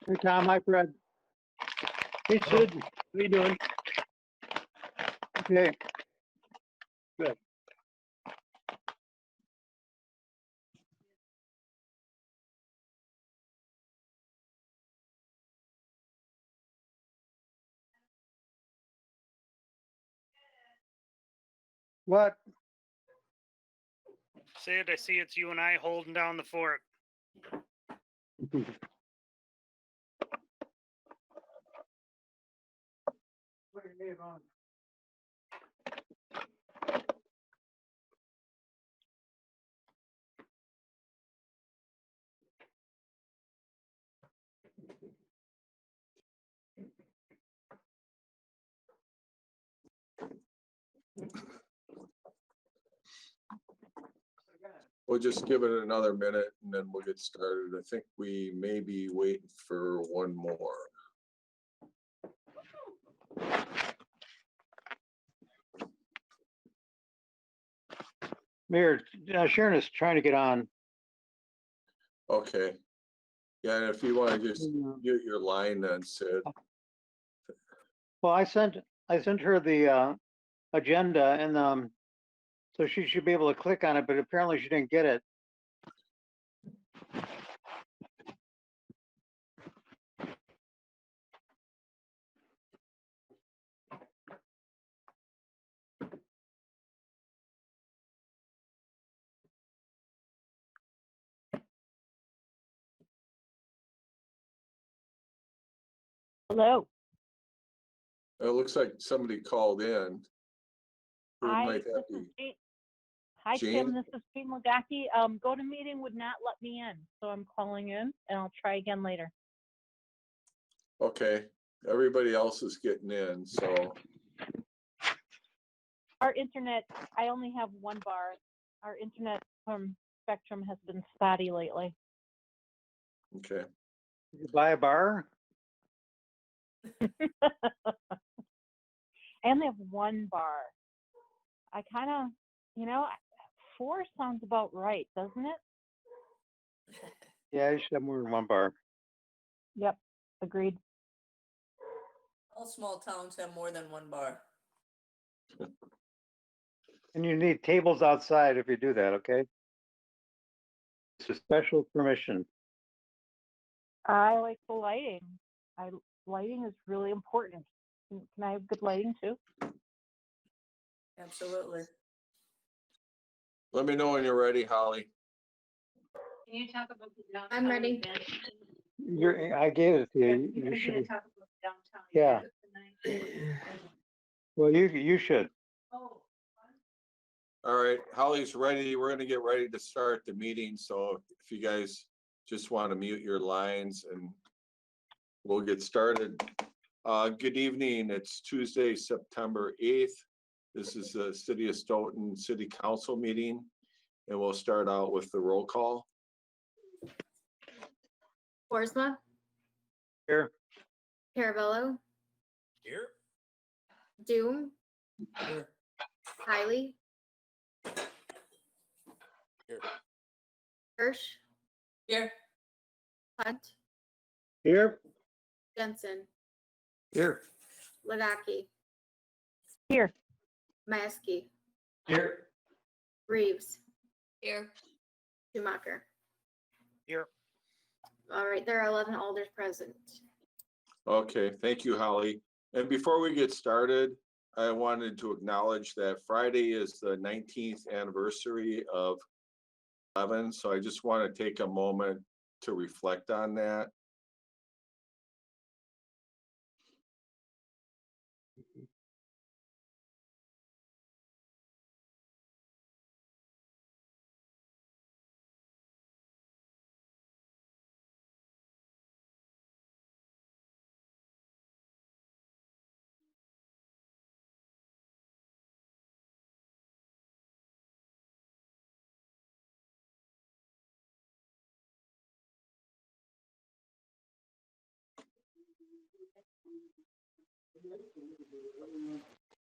Hey, Tom. Hi, Fred. Hey, Sid. How you doing? Okay. Good. What? Sid, I see it's you and I holding down the fort. Put your name on. We'll just give it another minute and then we'll get started. I think we may be waiting for one more. Mayor, Sharon is trying to get on. Okay. Yeah, and if you want to just mute your line then, Sid. Well, I sent her the agenda, and so she should be able to click on it, but apparently she didn't get it. Hello. It looks like somebody called in. Who Hi, might that this is be? Jane. Hi, Jane? Tim. This is Jane Lagaki. Go to meeting would not let me in, so I'm calling in, and I'll try again later. Okay, everybody else is getting in, so, Our internet, I only have one bar. Our internet from Spectrum has been spotty lately. okay. You buy a bar? I only have one bar. I kind of, 4 sounds about right, doesn't it? Yeah, you should have more than one bar. Yep, agreed. All small towns have more than one bar. And you need tables outside if you do that, okay? It's a special permission. I like the lighting. Lighting is really important. Can I have good lighting too? Absolutely. Let me know when you're ready, Holly. Can you talk about the downtown? I'm ready. event? I gave it to you. Are You you should. gonna talk about downtown? Yeah. event tonight? Well, you should. Oh, All right, Holly's ready. We're gonna get ready to start the meeting, so if you guys just want to mute your lines and we'll get started. Good evening. It's Tuesday, September 8th. This is the City of Stoughton City Council meeting, and we'll start out with the roll call. Borsma, Here. Caravello, Here. Doom, Here. Hiley, Here. Hirsch, Here. Hunt, Here. Jensen, Here. Lagaki, Here. Maskey, Here. Reeves, Here. Schumacher. Here. All right, there are 11 alders present. Okay, thank you, Holly. And before we get started, I wanted to acknowledge that Friday is the 19th anniversary of 11, so I just want to take a moment to reflect on that.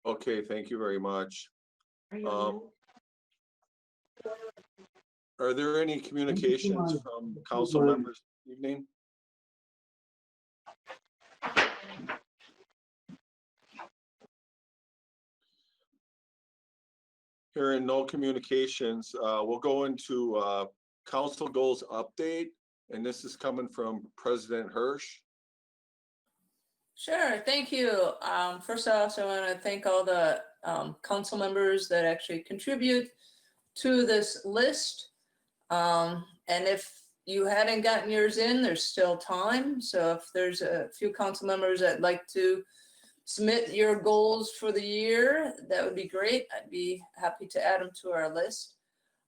Okay, thank you very much. Are there any communications from council members this evening? Hearing no communications, we'll go into council goals update, and this is coming from President Hirsch. Sure, thank you. First off, I want to thank all the council members that actually contribute to this list. And if you hadn't gotten yours in, there's still time. So if there's a few council members that like to submit your goals for the year, that would be great. I'd be happy to add them to our list.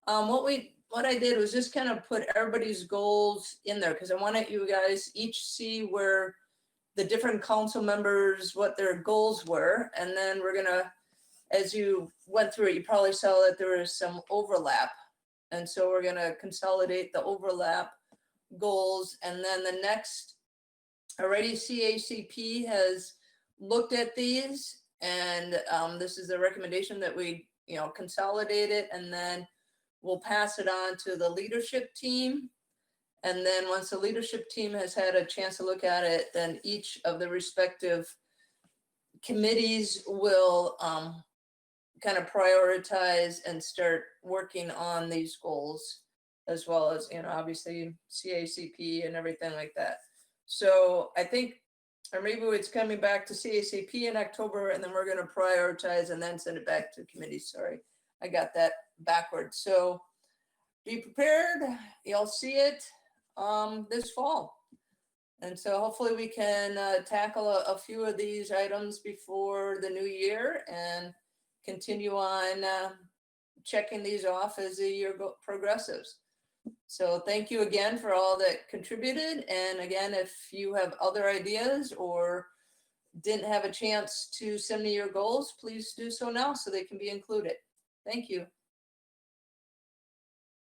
What I did was just kind of put everybody's goals in there because I wanted you guys each see where the different council members, what their goals were. And then we're gonna, as you went through it, you probably saw that there was some overlap. And so we're gonna consolidate the overlap goals. And then the next, already CACP has looked at these, and this is the recommendation that we, consolidate it, and then we'll pass it on to the leadership team. And then once the leadership team has had a chance to look at it, then each of the respective committees will kind of prioritize and start working on these goals, as well as, obviously CACP and everything like that. So I think, or maybe it's coming back to CACP in October, and then we're going to prioritize and then send it back to committee. Sorry, I got that backwards. So be prepared. You'll see it this fall. And so hopefully we can tackle a few of these items before the new year and continue on checking these off as the year progresses. So thank you again for all that contributed. And again, if you have other ideas or didn't have a chance to send me your goals, please do so now so they can be included. Thank you.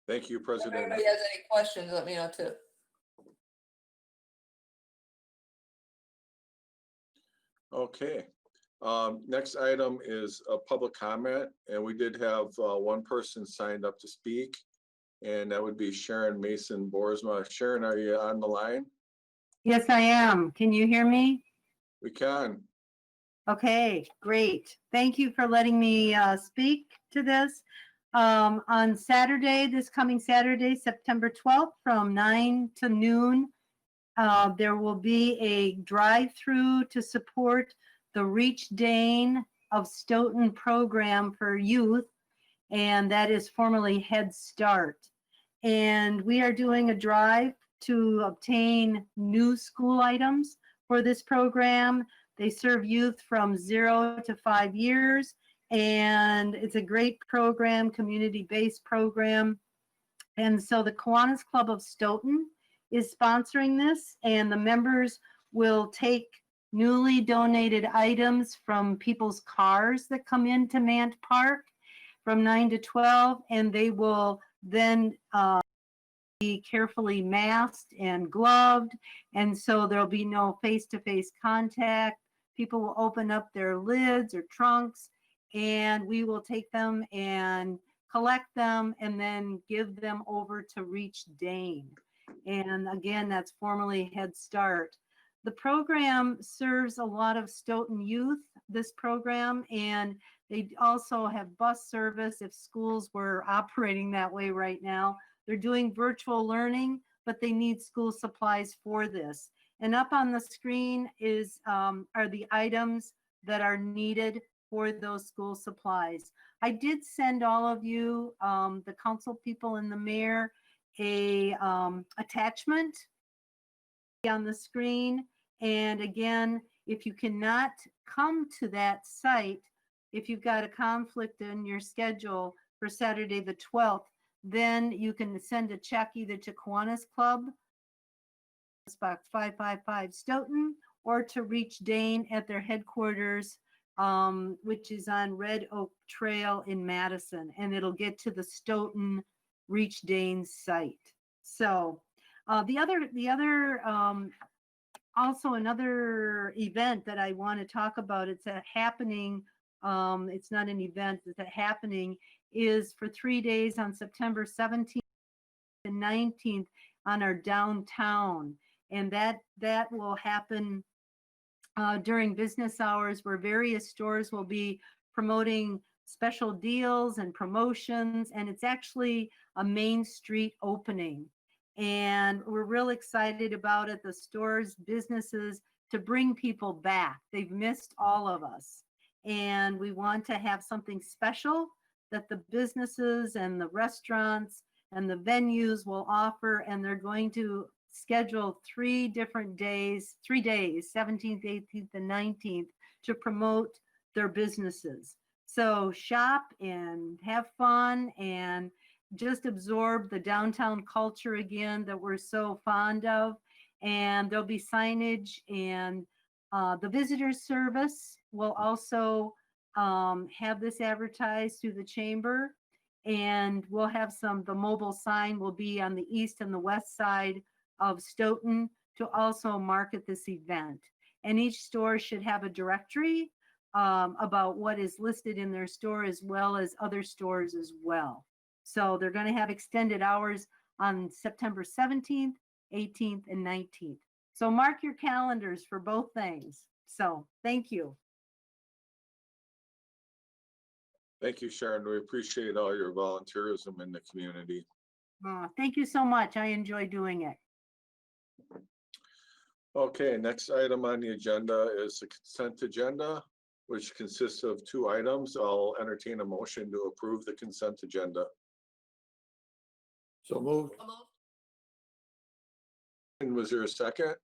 Thank you, If President. anybody has any questions, let me know too. Okay. Next item is a public comment, and we did have one person signed up to speak, and that would be Sharon Mason Boersma. Sharon, are you on the line? Yes, I am. Can you hear me? We can. Okay, great. Thank you for letting me speak to this. On Saturday, this coming Saturday, September 12th, from 9 to noon, there will be a drive-through to support the Reach Dane of Stoughton program for youth, and that is formerly Head Start. And we are doing a drive to obtain new school items for this program. They serve youth from 0 to 5 years, and it's a great program, community-based program. And so the Kiwanis Club of Stoughton is sponsoring this, and the members will take newly donated items from people's cars that come into Mant Park from 9 to 12, and they will then be carefully masked and gloved, and so there'll be no face-to-face contact. People will open up their lids or trunks, and we will take them and collect them and then give them over to Reach Dane. And again, that's formerly Head Start. The program serves a lot of Stoughton youth, this program, and they also have bus service if schools were operating that way right now. They're doing virtual learning, but they need school supplies for this. And up on the screen is are the items that are needed for those school supplies. I did send all of you, the council people and the mayor, a attachment on the screen. And again, if you cannot come to that site, if you've got a conflict in your schedule for Saturday the 12th, then you can send a check either to Kiwanis Club, box 555 Stoughton, or to Reach Dane at their headquarters, which is on Red Oak Trail in Madison, and it'll get to the Stoughton Reach Dane site. So the other also another event that I want to talk about. It's happening. It's not an event. It's a happening. Is for 3 days on September 17th and 19th on our downtown, and that will happen during business hours, where various stores will be promoting special deals and promotions, and it's actually a Main Street opening. And we're real excited about it. The stores, businesses, to bring people back. They've missed all of us. And we want to have something special that the businesses and the restaurants and the venues will offer. And they're going to schedule 3 days, 17th, 18th, and 19th, to promote their businesses. So shop and have fun and just absorb the downtown culture again that we're so fond of. And there'll be signage, and the visitor service will also have this advertised through the chamber. And we'll have the mobile sign will be on the east and the west side of Stoughton to also market this event. And each store should have a directory about what is listed in their store, as well as other stores as well. So they're going to have extended hours on September 17th, 18th, and 19th. So mark your calendars for both things. So thank you. Thank you, Sharon. We appreciate all your volunteerism in the community. Thank you so much. I enjoy doing it. Okay, next item on the agenda is the consent agenda, which consists of 2 items. I'll entertain a motion to approve the consent agenda. So moved. And was there a second?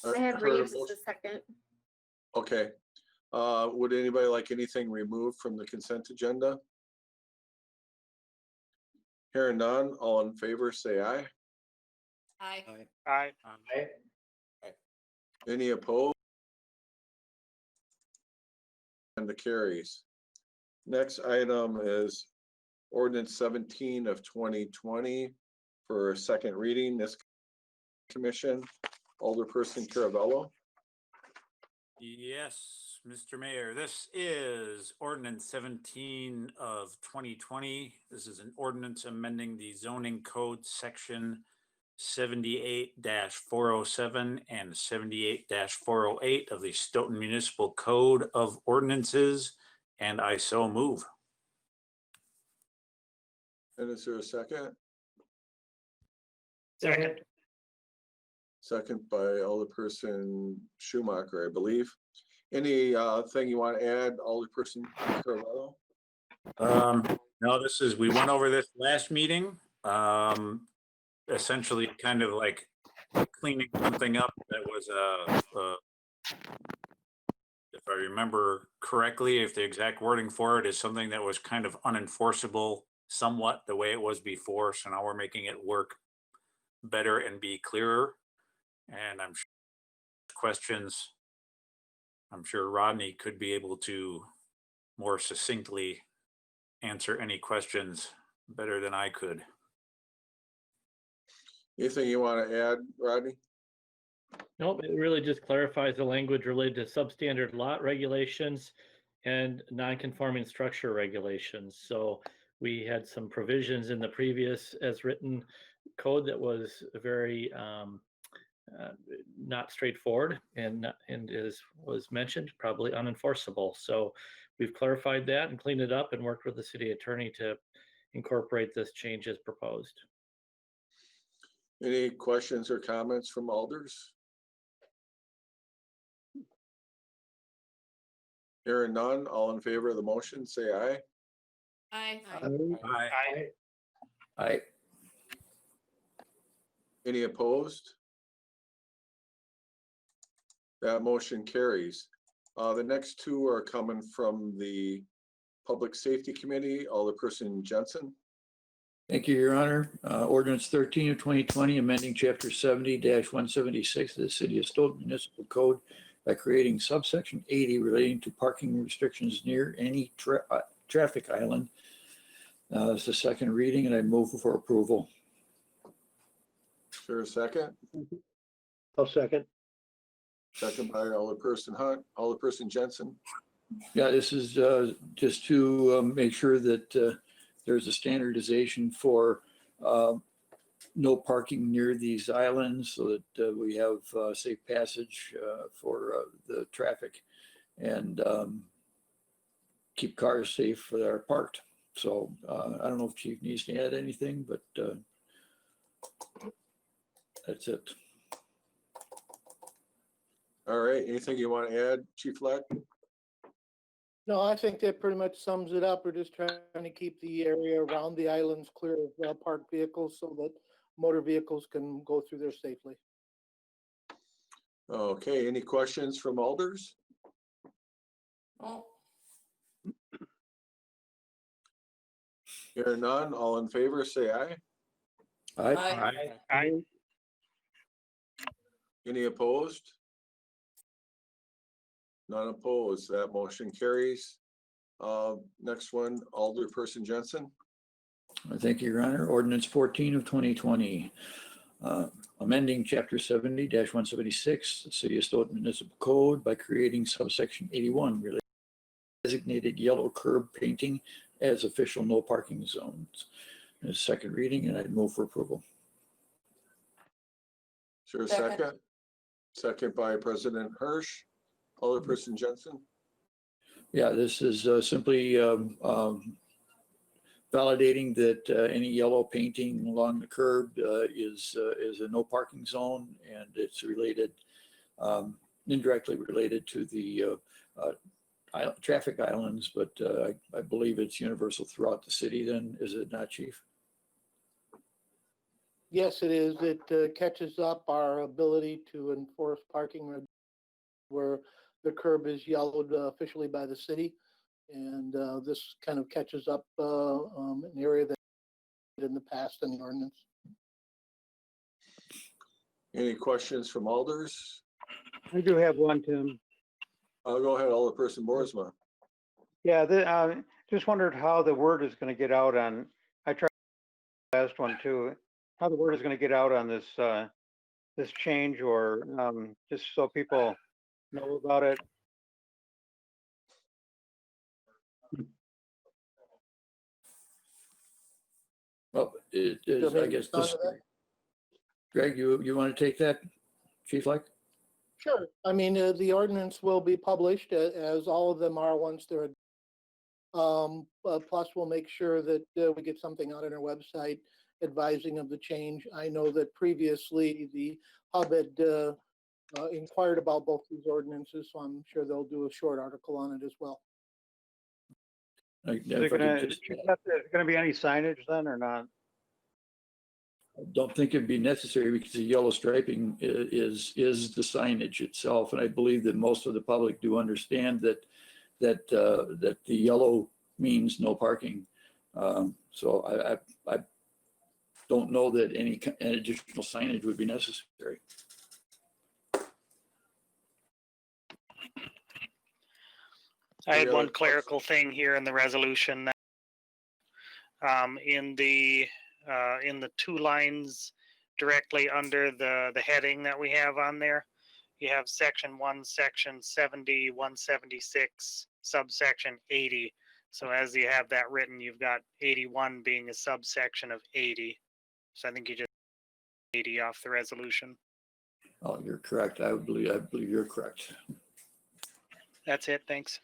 I have Heard a Reeves motion. the second. Okay. Would anybody like anything removed from the consent agenda? Hearing none, all in favor, say aye. Aye. Aye. Any opposed? And the carries. Next item is ordinance 17 of 2020 for a second reading. This commission, Alderperson Caravello. Yes, Mr. Mayor, this is ordinance 17 of 2020. This is an ordinance amending the zoning code section 78-407 and 78-408 of the Stoughton Municipal Code of Ordinances, and I so move. And is there a second? Second. Second by Alderperson Schumacher, I believe. Any thing you want to add, Alderperson Caravello? No, we went over this last meeting. Essentially kind of like cleaning something up that was, if I remember correctly, if the exact wording for it is something that was kind of unenforceable somewhat the way it was before. So now we're making it work better and be clearer. And I'm sure questions, I'm sure Rodney could be able to more succinctly answer any questions better than I could. Anything you want to add, Rodney? Nope, it really just clarifies the language related to substandard lot regulations and non-conforming structure regulations. So we had some provisions in the previous as written code that was very not straightforward and was mentioned, probably unenforceable. So we've clarified that and cleaned it up and worked with the city attorney to incorporate this change as proposed. Any questions or comments from alders? Hearing none, all in favor of the motion, say aye. Aye. Aye. Aye. Any opposed? That motion carries. The next 2 are coming from the Public Safety Committee, Alderperson Jensen. Thank you, Your Honor. Ordinance 13 of 2020, amending Chapter 70-176 of the City of Stoughton Municipal Code by creating subsection 80 relating to parking restrictions near any traffic island. It's the second reading and I move for approval. Is there a second? I'll second. Second by Alderperson Hunt, Alderperson Jensen. Yeah, this is just to make sure that there's a standardization for no parking near these islands so that we have safe passage for the traffic and keep cars safe that are parked. So I don't know if Chief needs to add anything, but that's it. All right, anything you want to add, Chief Leck? No, I think that pretty much sums it up. We're just trying to keep the area around the islands clear of parked vehicles so that motor vehicles can go through there safely. Okay, any questions from alders? Oh, Hearing none, all in favor, say aye. aye. I, Any opposed? None opposed, that motion carries. Next one, Alderperson Jensen. Thank you, Your Honor. Ordinance 14 of 2020, amending Chapter 70-176, the City of Stoughton Municipal Code by creating subsection 81, related to designated yellow curb painting as official no parking zones. And second reading, and I'd move for approval. Is there a Second. second? Second by President Hirsch. Alderperson Jensen. Yeah, this is simply validating that any yellow painting along the curb is a no parking zone, and it's related, indirectly related to the traffic islands, but I believe it's universal throughout the city then, is it not, Chief? Yes, it is. It catches up our ability to enforce parking where the curb is yellowed officially by the city. And this kind of catches up an area that in the past in the ordinance. Any questions from alders? I do have one, Tim. I'll go ahead, Alderperson Boersma. Yeah, just wondered how the word is going to get out on, I tried the last one too, how the word is going to get out on this, this change, or just so people know about it. Well, it is, I guess, this, Greg, you want to take that, Chief Leck? Sure. I mean, the ordinance will be published as all of them are once they're. Plus, we'll make sure that we get something out on our website advising of the change. I know that previously the hub had inquired about both these ordinances, so I'm sure they'll do a short article on it as well. Is there going to be any signage then or not? I don't think it'd be necessary because the yellow striping is the signage itself, and I believe that most of the public do understand that the yellow means no parking. So I don't know that any additional signage would be necessary. I had Any one other clerical thing here in the resolution that in the 2 lines directly under the heading that we have on there, you have section 1, section 70, 176, subsection 80. So as you have that written, you've got 81 being a subsection of 80. So I think you just 80 off the resolution. Oh, you're correct. I believe you're correct. That's it. Thanks.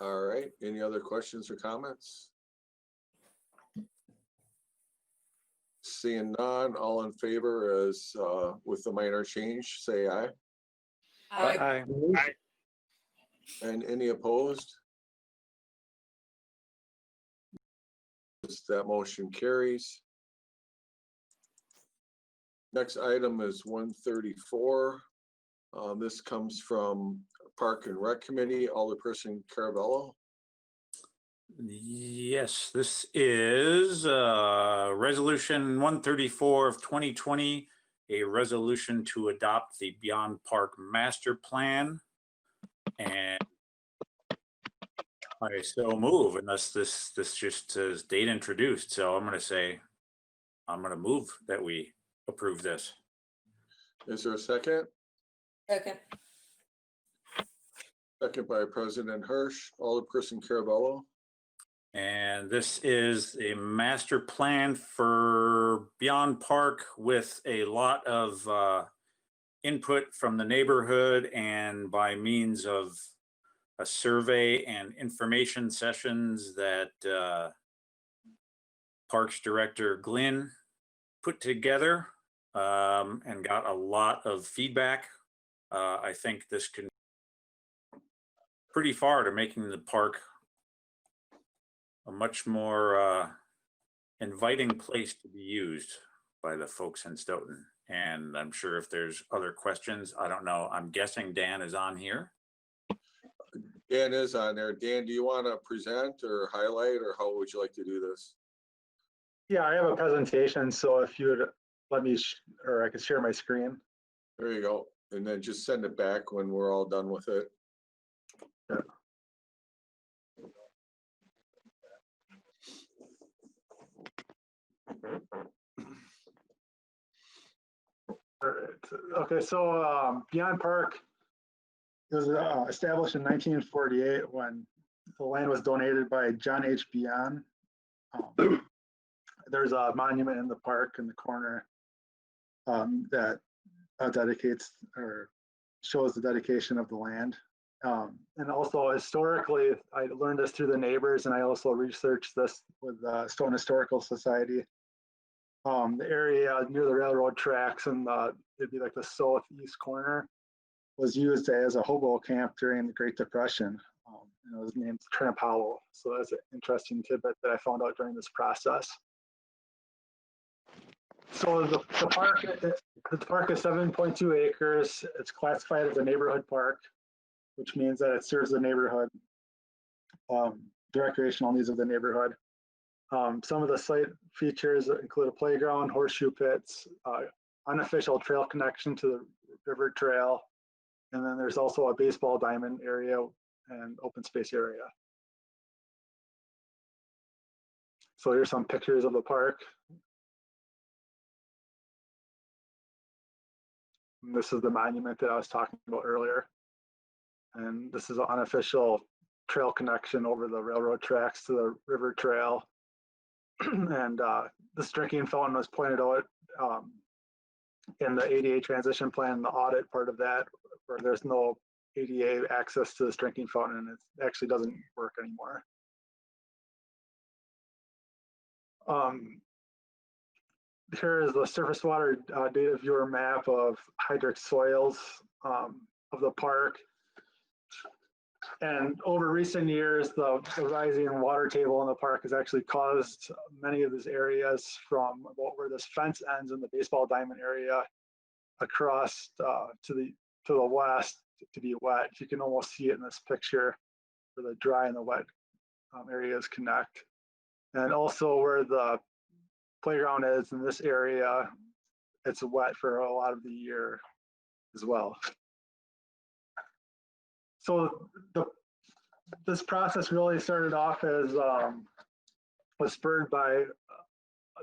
All right, any other questions or comments? Seeing none, all in favor as with the minor change, say aye. Aye. And any opposed? That motion carries. Next item is 134. This comes from Park and Rec Committee, Alderperson Caravello. Yes, this is Resolution 134 of 2020, a resolution to adopt the Beyond Park Master Plan. And I so move unless this just says date introduced. So I'm gonna move that we approve this. Is there a second? Second. Second by President Hirsch, Alderperson Carabello. And this is a master plan for Beyond Park with a lot of input from the neighborhood and by means of a survey and information sessions that Parks Director Glenn put together and got a lot of feedback. I think this can pretty far to making the park a much more inviting place to be used by the folks in Stoughton. And I'm sure if there's other questions, I don't know. I'm guessing Dan is on here. Dan is on there. Dan, do you want to present or highlight, or how would you like to do this? Yeah, I have a presentation, so if you would let me, or I could share my screen. There you go. And then just send it back when we're all done with it. Yeah. All right. Okay, so Beyond Park was established in 1948 when the land was donated by John H. Beyond. There's a monument in the park in the corner that dedicates or shows the dedication of the land. And also historically, I learned this through the neighbors, and I also researched this with Stoughton Historical Society. The area near the railroad tracks and it'd be like the southeast corner was used as a hobo camp during the Great Depression. And it was named Tramp Hollow. So that's an interesting tidbit that I found out during this process. So the park is 7.2 acres. It's classified as a neighborhood park, which means that it serves the neighborhood, the recreational needs of the neighborhood. Some of the site features include a playground, horseshoe pits, unofficial trail connection to the river trail, and then there's also a baseball diamond area and open space area. So here's some pictures of the park. And this is the monument that I was talking about earlier. And this is an unofficial trail connection over the railroad tracks to the river trail. And this drinking fountain was pointed out in the ADA transition plan, the audit part of that, where there's no ADA access to this drinking fountain, and it actually doesn't work anymore. Here is the surface water data viewer map of hydric soils of the park. And over recent years, the rising water table in the park has actually caused many of these areas from about where this fence ends in the baseball diamond area across to the west to be wet. You can almost see it in this picture where the dry and the wet areas connect. And also where the playground is in this area, it's wet for a lot of the year as well. So this process really started off as was spurred by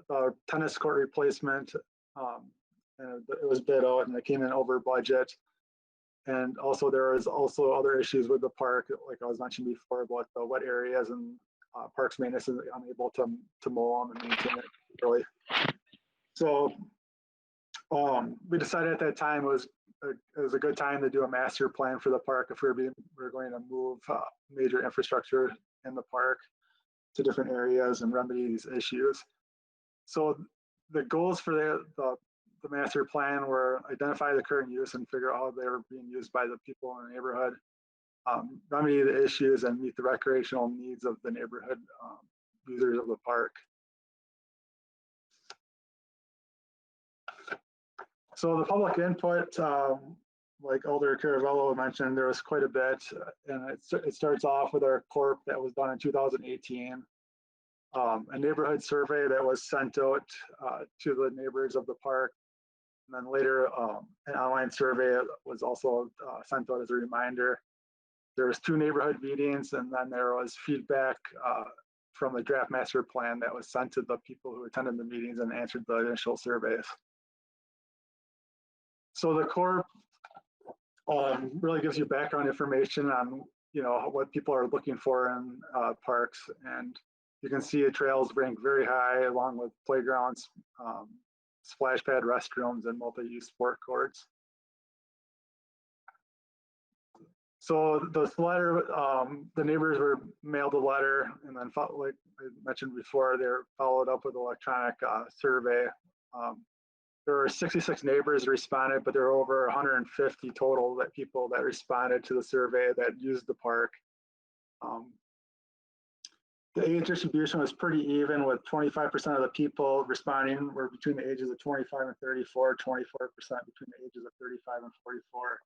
the tennis court replacement, and it was bid out and it came in over budget. And also there was also other issues with the park, like I was mentioning before, about the wet areas and parks maintenance is unable to mow them and maintain it really. So we decided at that time it was a good time to do a master plan for the park if we were going to move major infrastructure in the park to different areas and remedy these issues. So the goals for the master plan were identify the current use and figure out how they were being used by the people in the neighborhood, remedy the issues and meet the recreational needs of the neighborhood users of the park. So the public input, like Alder Caravello mentioned, there was quite a bit, and it starts off with our corp that was done in 2018, a neighborhood survey that was sent out to the neighbors of the park, and then later an online survey was also sent out as a reminder. There was 2 neighborhood meetings, and then there was feedback from the draft master plan that was sent to the people who attended the meetings and answered the initial surveys. So the core really gives you background information on what people are looking for in parks, and you can see the trails rank very high, along with playgrounds, splash pad restrooms, and multi-use sport courts. So this letter, the neighbors were mailed a letter, and then like I mentioned before, they're followed up with electronic survey. There were 66 neighbors responded, but there were over 150 total people that responded to the survey that used the park. The age distribution was pretty even, with 25% of the people responding were between the ages of 25 and 34, 24% between the ages of 35 and 44,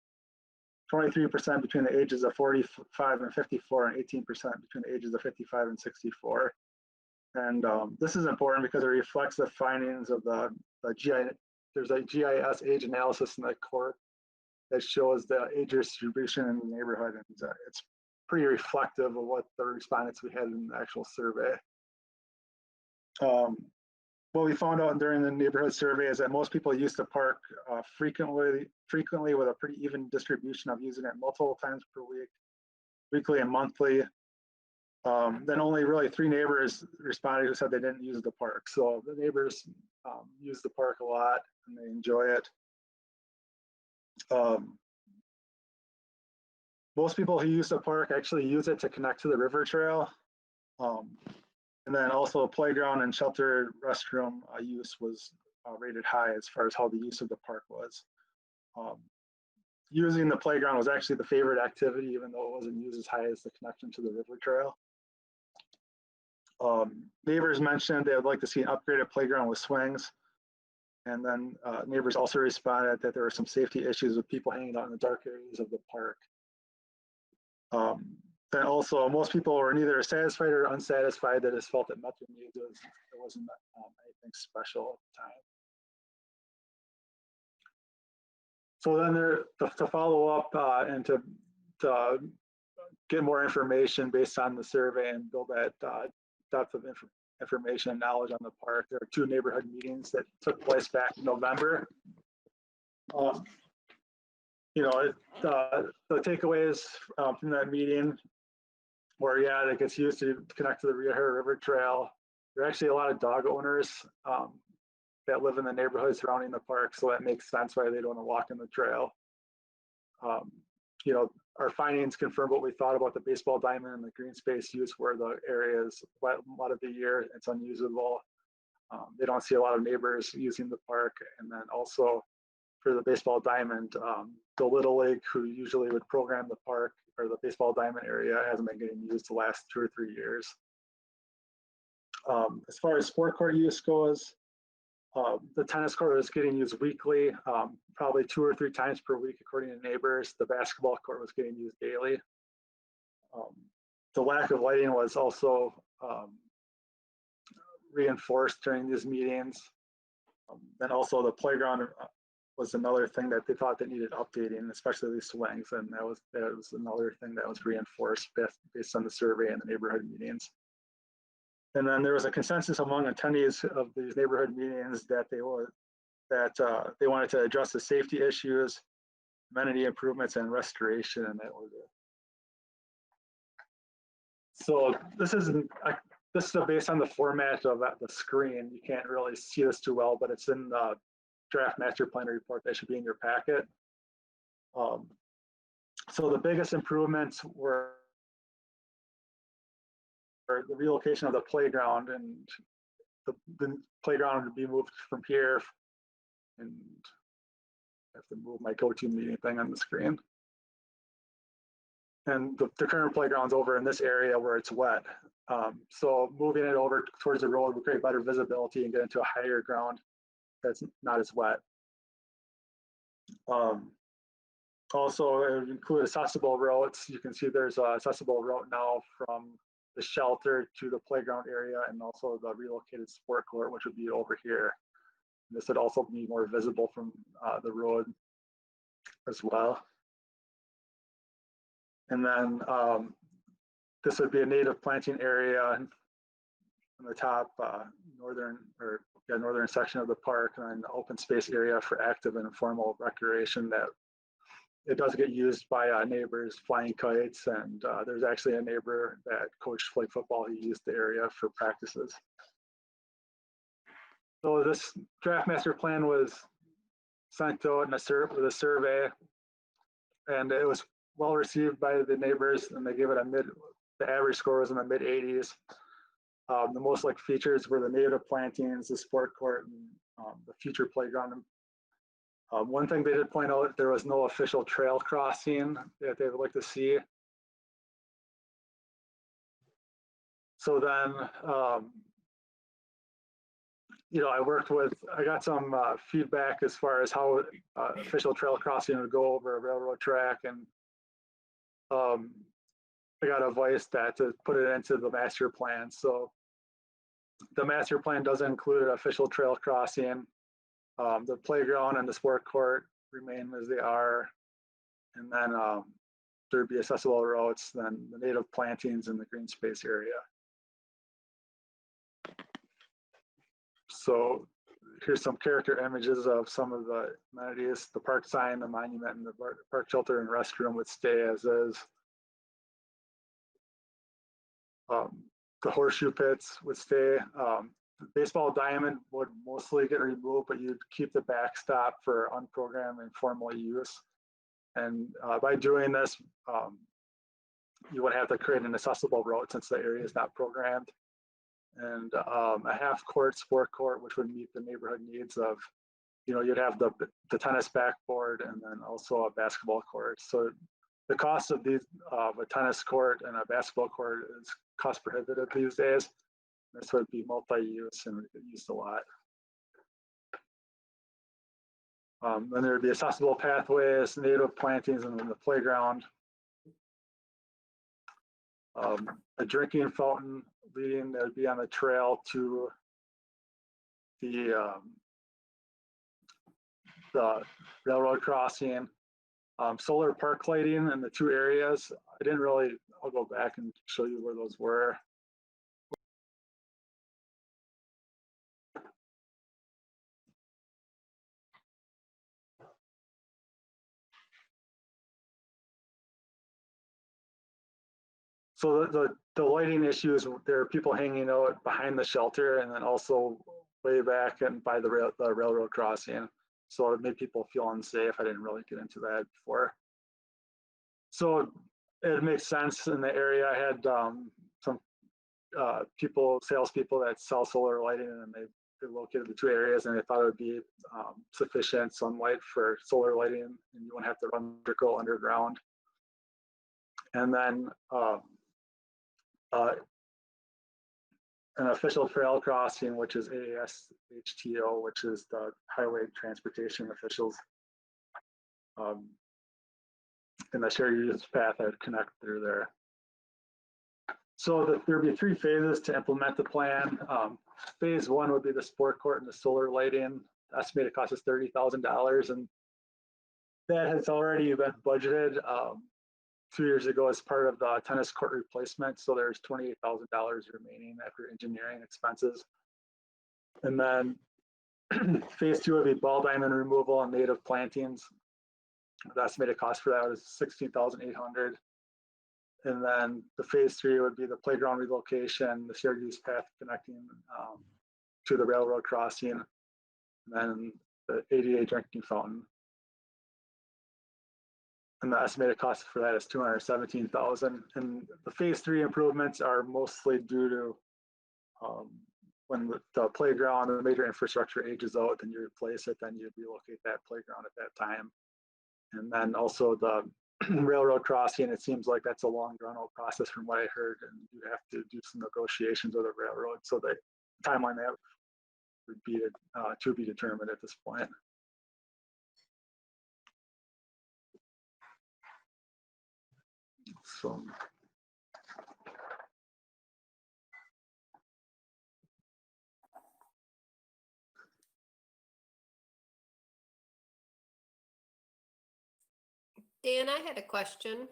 23% between the ages of 45 and 54, and 18% between the ages of 55 and 64. And this is important because it reflects the findings of the GI. There's a GIS age analysis in the court that shows the age distribution in the neighborhood, and it's pretty reflective of what the respondents we had in the actual survey. What we found out during the neighborhood survey is that most people use the park frequently with a pretty even distribution of using it multiple times per week, weekly and monthly. Then only really 3 neighbors responded who said they didn't use the park. So the neighbors use the park a lot and they enjoy it. Most people who use the park actually use it to connect to the river trail. And then also playground and shelter restroom use was rated high as far as how the use of the park was. Using the playground was actually the favorite activity, even though it wasn't used as high as the connection to the river trail. Neighbors mentioned they would like to see an upgraded playground with swings. And then neighbors also responded that there were some safety issues with people hanging out in the dark areas of the park. Then also, most people were neither satisfied or unsatisfied that it felt that met their needs. There wasn't anything special at the time. So then to follow up and to get more information based on the survey and build that depth of information and knowledge on the park, there are 2 neighborhood meetings that took place back in November. The takeaways from that meeting were, yeah, it gets used to connect to the River Trail. There are actually a lot of dog owners that live in the neighborhood surrounding the park, so that makes sense why they don't want to walk in the trail. Our findings confirm what we thought about the baseball diamond and the green space use, where the area is wet a lot of the year, it's unusable. They don't see a lot of neighbors using the park. And then also for the baseball diamond, the Little League, who usually would program the park or the baseball diamond area, hasn't been getting used the last 2 or 3 years. As far as sport court use goes, the tennis court was getting used weekly, probably 2 or 3 times per week, according to neighbors. The basketball court was getting used daily. The lack of lighting was also reinforced during these meetings. Then also the playground was another thing that they thought that needed updating, especially these swings, and that was another thing that was reinforced based on the survey and the neighborhood meetings. And then there was a consensus among attendees of these neighborhood meetings that they wanted to address the safety issues, amenity improvements, and restoration, and that was it. So this is based on the format of the screen. You can't really see this too well, but it's in the draft master plan report that should be in your packet. So the biggest improvements were the relocation of the playground, and the playground would be moved from here, and I have to move my GoToMeeting thing on the screen. And the current playground's over in this area where it's wet. So moving it over towards the road would create better visibility and get into a higher ground that's not as wet. Also, it would include accessible routes. You can see there's an accessible route now from the shelter to the playground area, and also the relocated sport court, which would be over here. This would also be more visible from the road as well. And then this would be a native planting area on the top northern section of the park, and an open space area for active and informal recreation that it does get used by neighbors flying kites, and there's actually a neighbor that coached flag football. He used the area for practices. So this draft master plan was sent out with a survey, and it was well received by the neighbors, and they gave it the average score was in the mid 80s. The most liked features were the native plantings, the sport court, and the future playground. One thing they did point out, there was no official trail crossing that they would like to see. So then, I got some feedback as far as how official trail crossing would go over a railroad track, and I got advice that to put it into the master plan. So the master plan does include an official trail crossing. The playground and the sport court remain as they are. And then there'd be accessible routes, then the native plantings in the green space area. So here's some character images of some of the amenities. The park sign, the monument, and the park shelter and restroom would stay as is. The horseshoe pits would stay. The baseball diamond would mostly get removed, but you'd keep the backstop for unprogrammed informal use. And by doing this, you would have to create an accessible route since the area is not programmed. And a half-court sport court, which would meet the neighborhood needs of, you'd have the tennis backboard and then also a basketball court. So the cost of these, a tennis court and a basketball court is cost prohibitive these days. This would be multi-use and would get used a lot. Then there would be accessible pathways, native plantings, and then the playground. A drinking fountain leading that would be on the trail to the railroad crossing. Solar park lighting in the two areas. I'll go back and show you where those were. So the lighting issues, there are people hanging out behind the shelter and then also way back and by the railroad crossing. So it made people feel unsafe. I didn't really get into that before. So it makes sense in the area. I had some salespeople that sell solar lighting, and they located the two areas, and they thought it would be sufficient sunlight for solar lighting, and you wouldn't have to run electrical underground. And then an official trail crossing, which is ASHTO, which is the highway transportation officials, and the shared use path that would connect through there. So there'd be 3 phases to implement the plan. Phase 1 would be the sport court and the solar lighting. The estimated cost is $30,000, and that has already been budgeted 2 years ago as part of the tennis court replacement. So there's $28,000 remaining after engineering expenses. And then phase 2 would be ball diamond removal and native plantings. The estimated cost for that is $16,800. And then the phase 3 would be the playground relocation, the shared use path connecting to the railroad crossing, and then the ADA drinking fountain. And the estimated cost for that is $217,000. And the phase 3 improvements are mostly due to when the playground and the major infrastructure ages out, then you replace it, then you relocate that playground at that time. And then also the railroad crossing, it seems like that's a long drawn out process from what I heard, and you have to do some negotiations with the railroad. So the timeline that would be to be determined at this point. So. Dan, I had a question.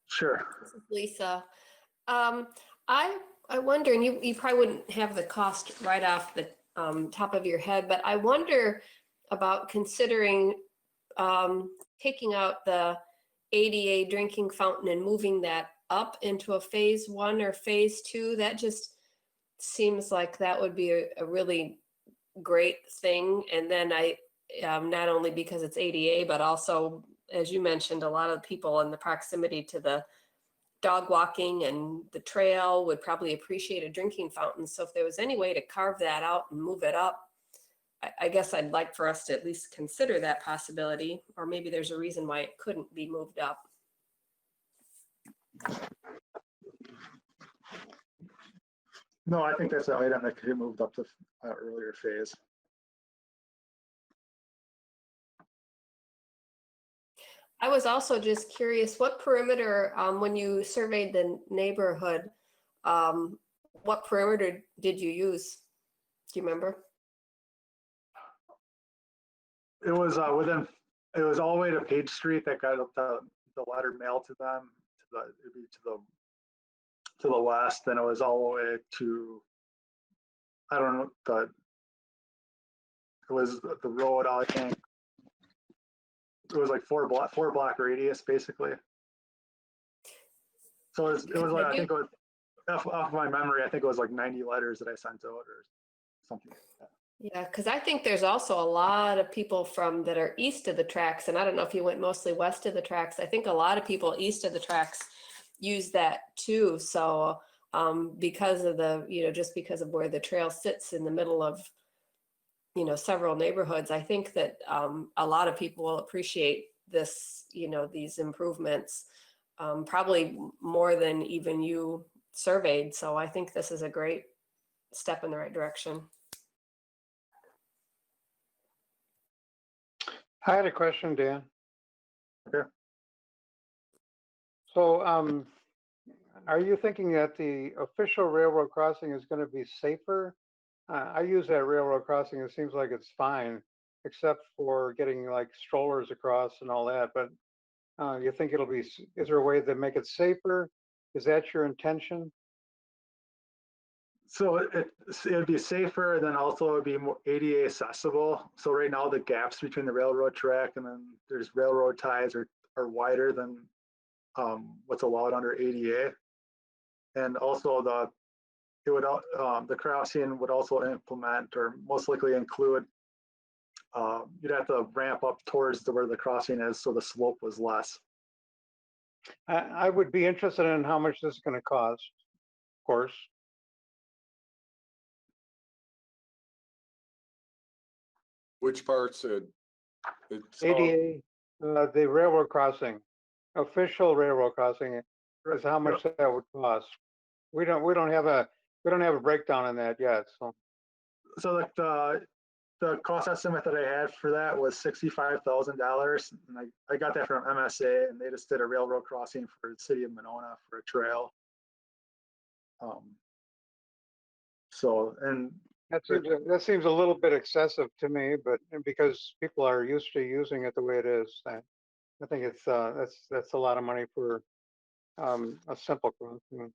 Sure. This is Lisa. Um, I wonder, and you probably wouldn't have the cost right off the top of your head, but I wonder about considering taking out the ADA drinking fountain and moving that up into a phase 1 or phase 2. That just seems like that would be a really great thing. And then not only because it's ADA, but also, as you mentioned, a lot of people in the proximity to the dog walking and the trail would probably appreciate a drinking fountain. So if there was any way to carve that out and move it up, I guess I'd like for us to at least consider that possibility, or maybe there's a reason why it couldn't be moved up. No, I think that's an item that could be moved up to earlier phase. I was also just curious, what perimeter, when you surveyed the neighborhood, what perimeter did you use? Do you remember? It was it was all the way to Page Street that got up the letter mailed to them. It'd be to the west, then it was all the way to, I don't know, it was the road, I think. It was like four block radius basically. So it was like, I think it was off my memory, I think it was like 90 letters that I sent out or something like that. Yeah, because I think there's also a lot of people that are east of the tracks, and I don't know if you went mostly west of the tracks. I think a lot of people east of the tracks use that too. So because of just because of where the trail sits in the middle of, several neighborhoods, I think that a lot of people will appreciate this, these improvements, probably more than even you surveyed. So I think this is a great step in the right direction. I had a question, Dan. Okay. So, are you thinking that the official railroad crossing is going to be safer? I use that railroad crossing. It seems like it's fine, except for getting like strollers across and all that. But you think is there a way to make it safer? Is that your intention? So it'd be safer, then also it'd be more ADA accessible. So right now the gaps between the railroad track and then there's railroad ties are wider than what's allowed under ADA. And also the crossing would also implement or most likely include, you'd have to ramp up towards where the crossing is so the slope was less. I would be interested in how much this is going to cost, of course. Which parts? It's all- ADA, the railroad crossing, official railroad crossing is how much that would cost. We don't have a breakdown on that yet. So the cost estimate that I had for that was $65,000, and I got that from MSA, and they just did a railroad crossing for the city of Monona for a trail. That seems a little bit excessive to me, but because people are used to using it the way it is, I think it's that's a lot of money for a simple crossing.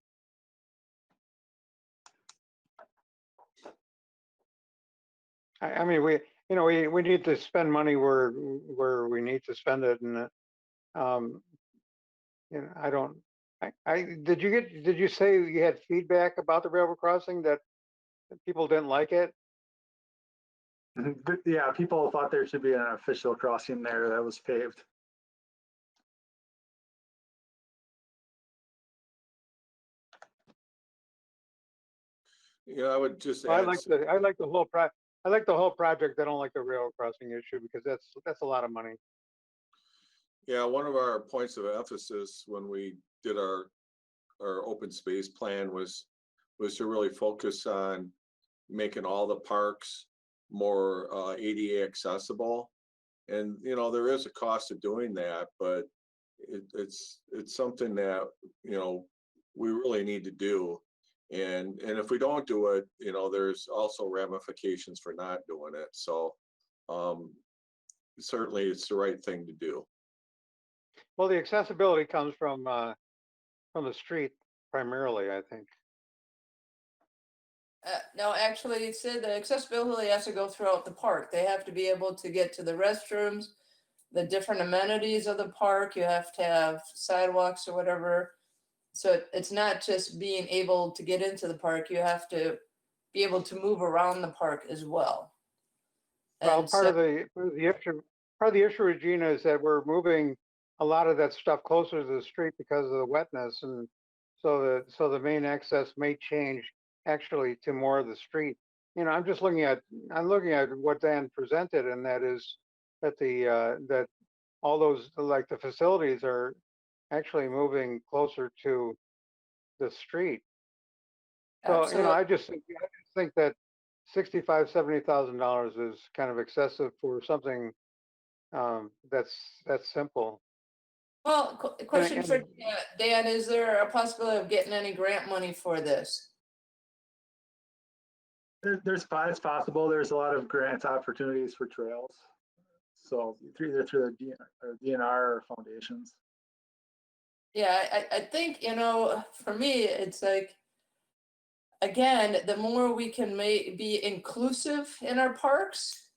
I mean, we need to spend money where we need to spend it, and I don't. Did you say you had feedback about the railroad crossing that people didn't like it? Yeah, people thought there should be an official crossing there that was paved. Yeah, I would just I add, like the whole project. I don't like the railroad crossing issue because that's a lot of money. yeah, one of our points of emphasis when we did our open space plan was to really focus on making all the parks more ADA accessible. And, there is a cost of doing that, but it's something that, we really need to do. And if we don't do it, there's also ramifications for not doing it. So certainly it's the right thing to do. Well, the accessibility comes from from the street primarily, I think. No, actually, it said the accessibility has to go throughout the park. They have to be able to get to the restrooms, the different amenities of the park. You have to have sidewalks or whatever. So it's not just being able to get into the park. You have to be able to move around the park as well. Well, And part so, of the issue, Regina, is that we're moving a lot of that stuff closer to the street because of the wetness, and so the main access may change actually to more of the street. You know, I'm looking at what Dan presented, and that is that that all those, like the facilities, are actually moving closer to the street. So, you know, absolutely. I just think that $65,000-$70,000 is kind of excessive for something that's simple. Well, question for And Dan, is there a possibility of getting any grant money for this? It's possible. There's a lot of grant opportunities for trails. So either through the DNR or foundations. Yeah, I think, for me, it's like, again, the more we can be inclusive in our parks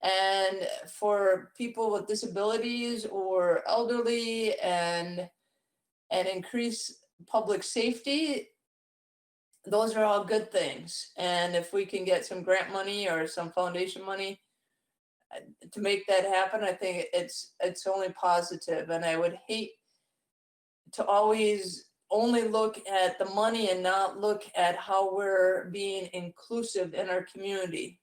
and for people with disabilities or elderly and increase public safety, those are all good things. And if we can get some grant money or some foundation money to make that happen, I think it's only positive. And I would hate to always only look at the money and not look at how we're being inclusive in our community.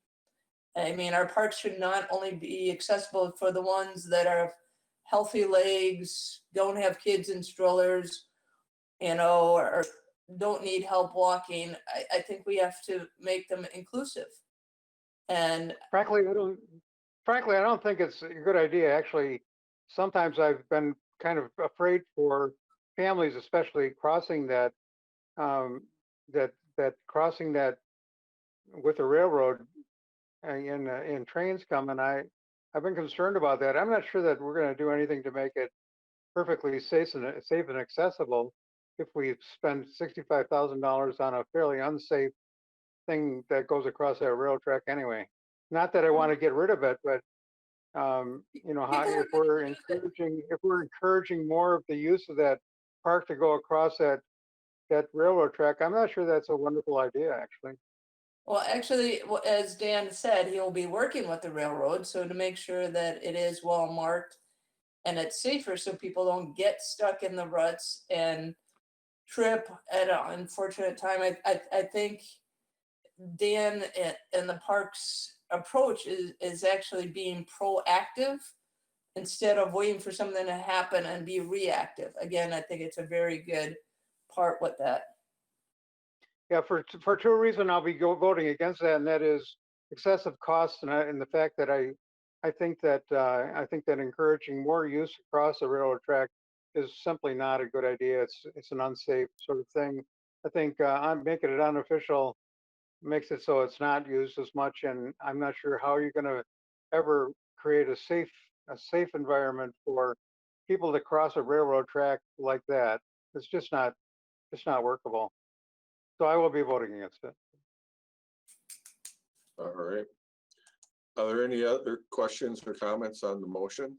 I mean, our parks should not only be accessible for the ones that are healthy legs, don't have kids in strollers, or don't need help walking. I think we have to make them inclusive. And frankly, I don't think it's a good idea. Actually, sometimes I've been kind of afraid for families, especially crossing that crossing that with the railroad in trains coming. I've been concerned about that. I'm not sure that we're going to do anything to make it perfectly safe and accessible if we spend $65,000 on a fairly unsafe thing that goes across that rail track anyway. Not that I want to get rid of it, but you know, if we're encouraging more of the use of that park to go across that railroad track, I'm not sure that's a wonderful idea, actually. well, actually, as Dan said, he'll be working with the railroad, so to make sure that it is well marked and it's safer so people don't get stuck in the ruts and trip at an unfortunate time. I think Dan and the park's approach is actually being proactive instead of waiting for something to happen and be reactive. Again, I think it's a very good part with that. Yeah, for two reasons, I'll be voting against that, and that is excessive costs and the fact that I think that encouraging more use across the railroad track is simply not a good idea. It's an unsafe sort of thing. I think I'm making it unofficial makes it so it's not used as much, and I'm not sure how you're going to ever create a safe environment for people to cross a railroad track like that. It's just not workable. So I will be voting against it. All right. Are there any other questions or comments on the motion?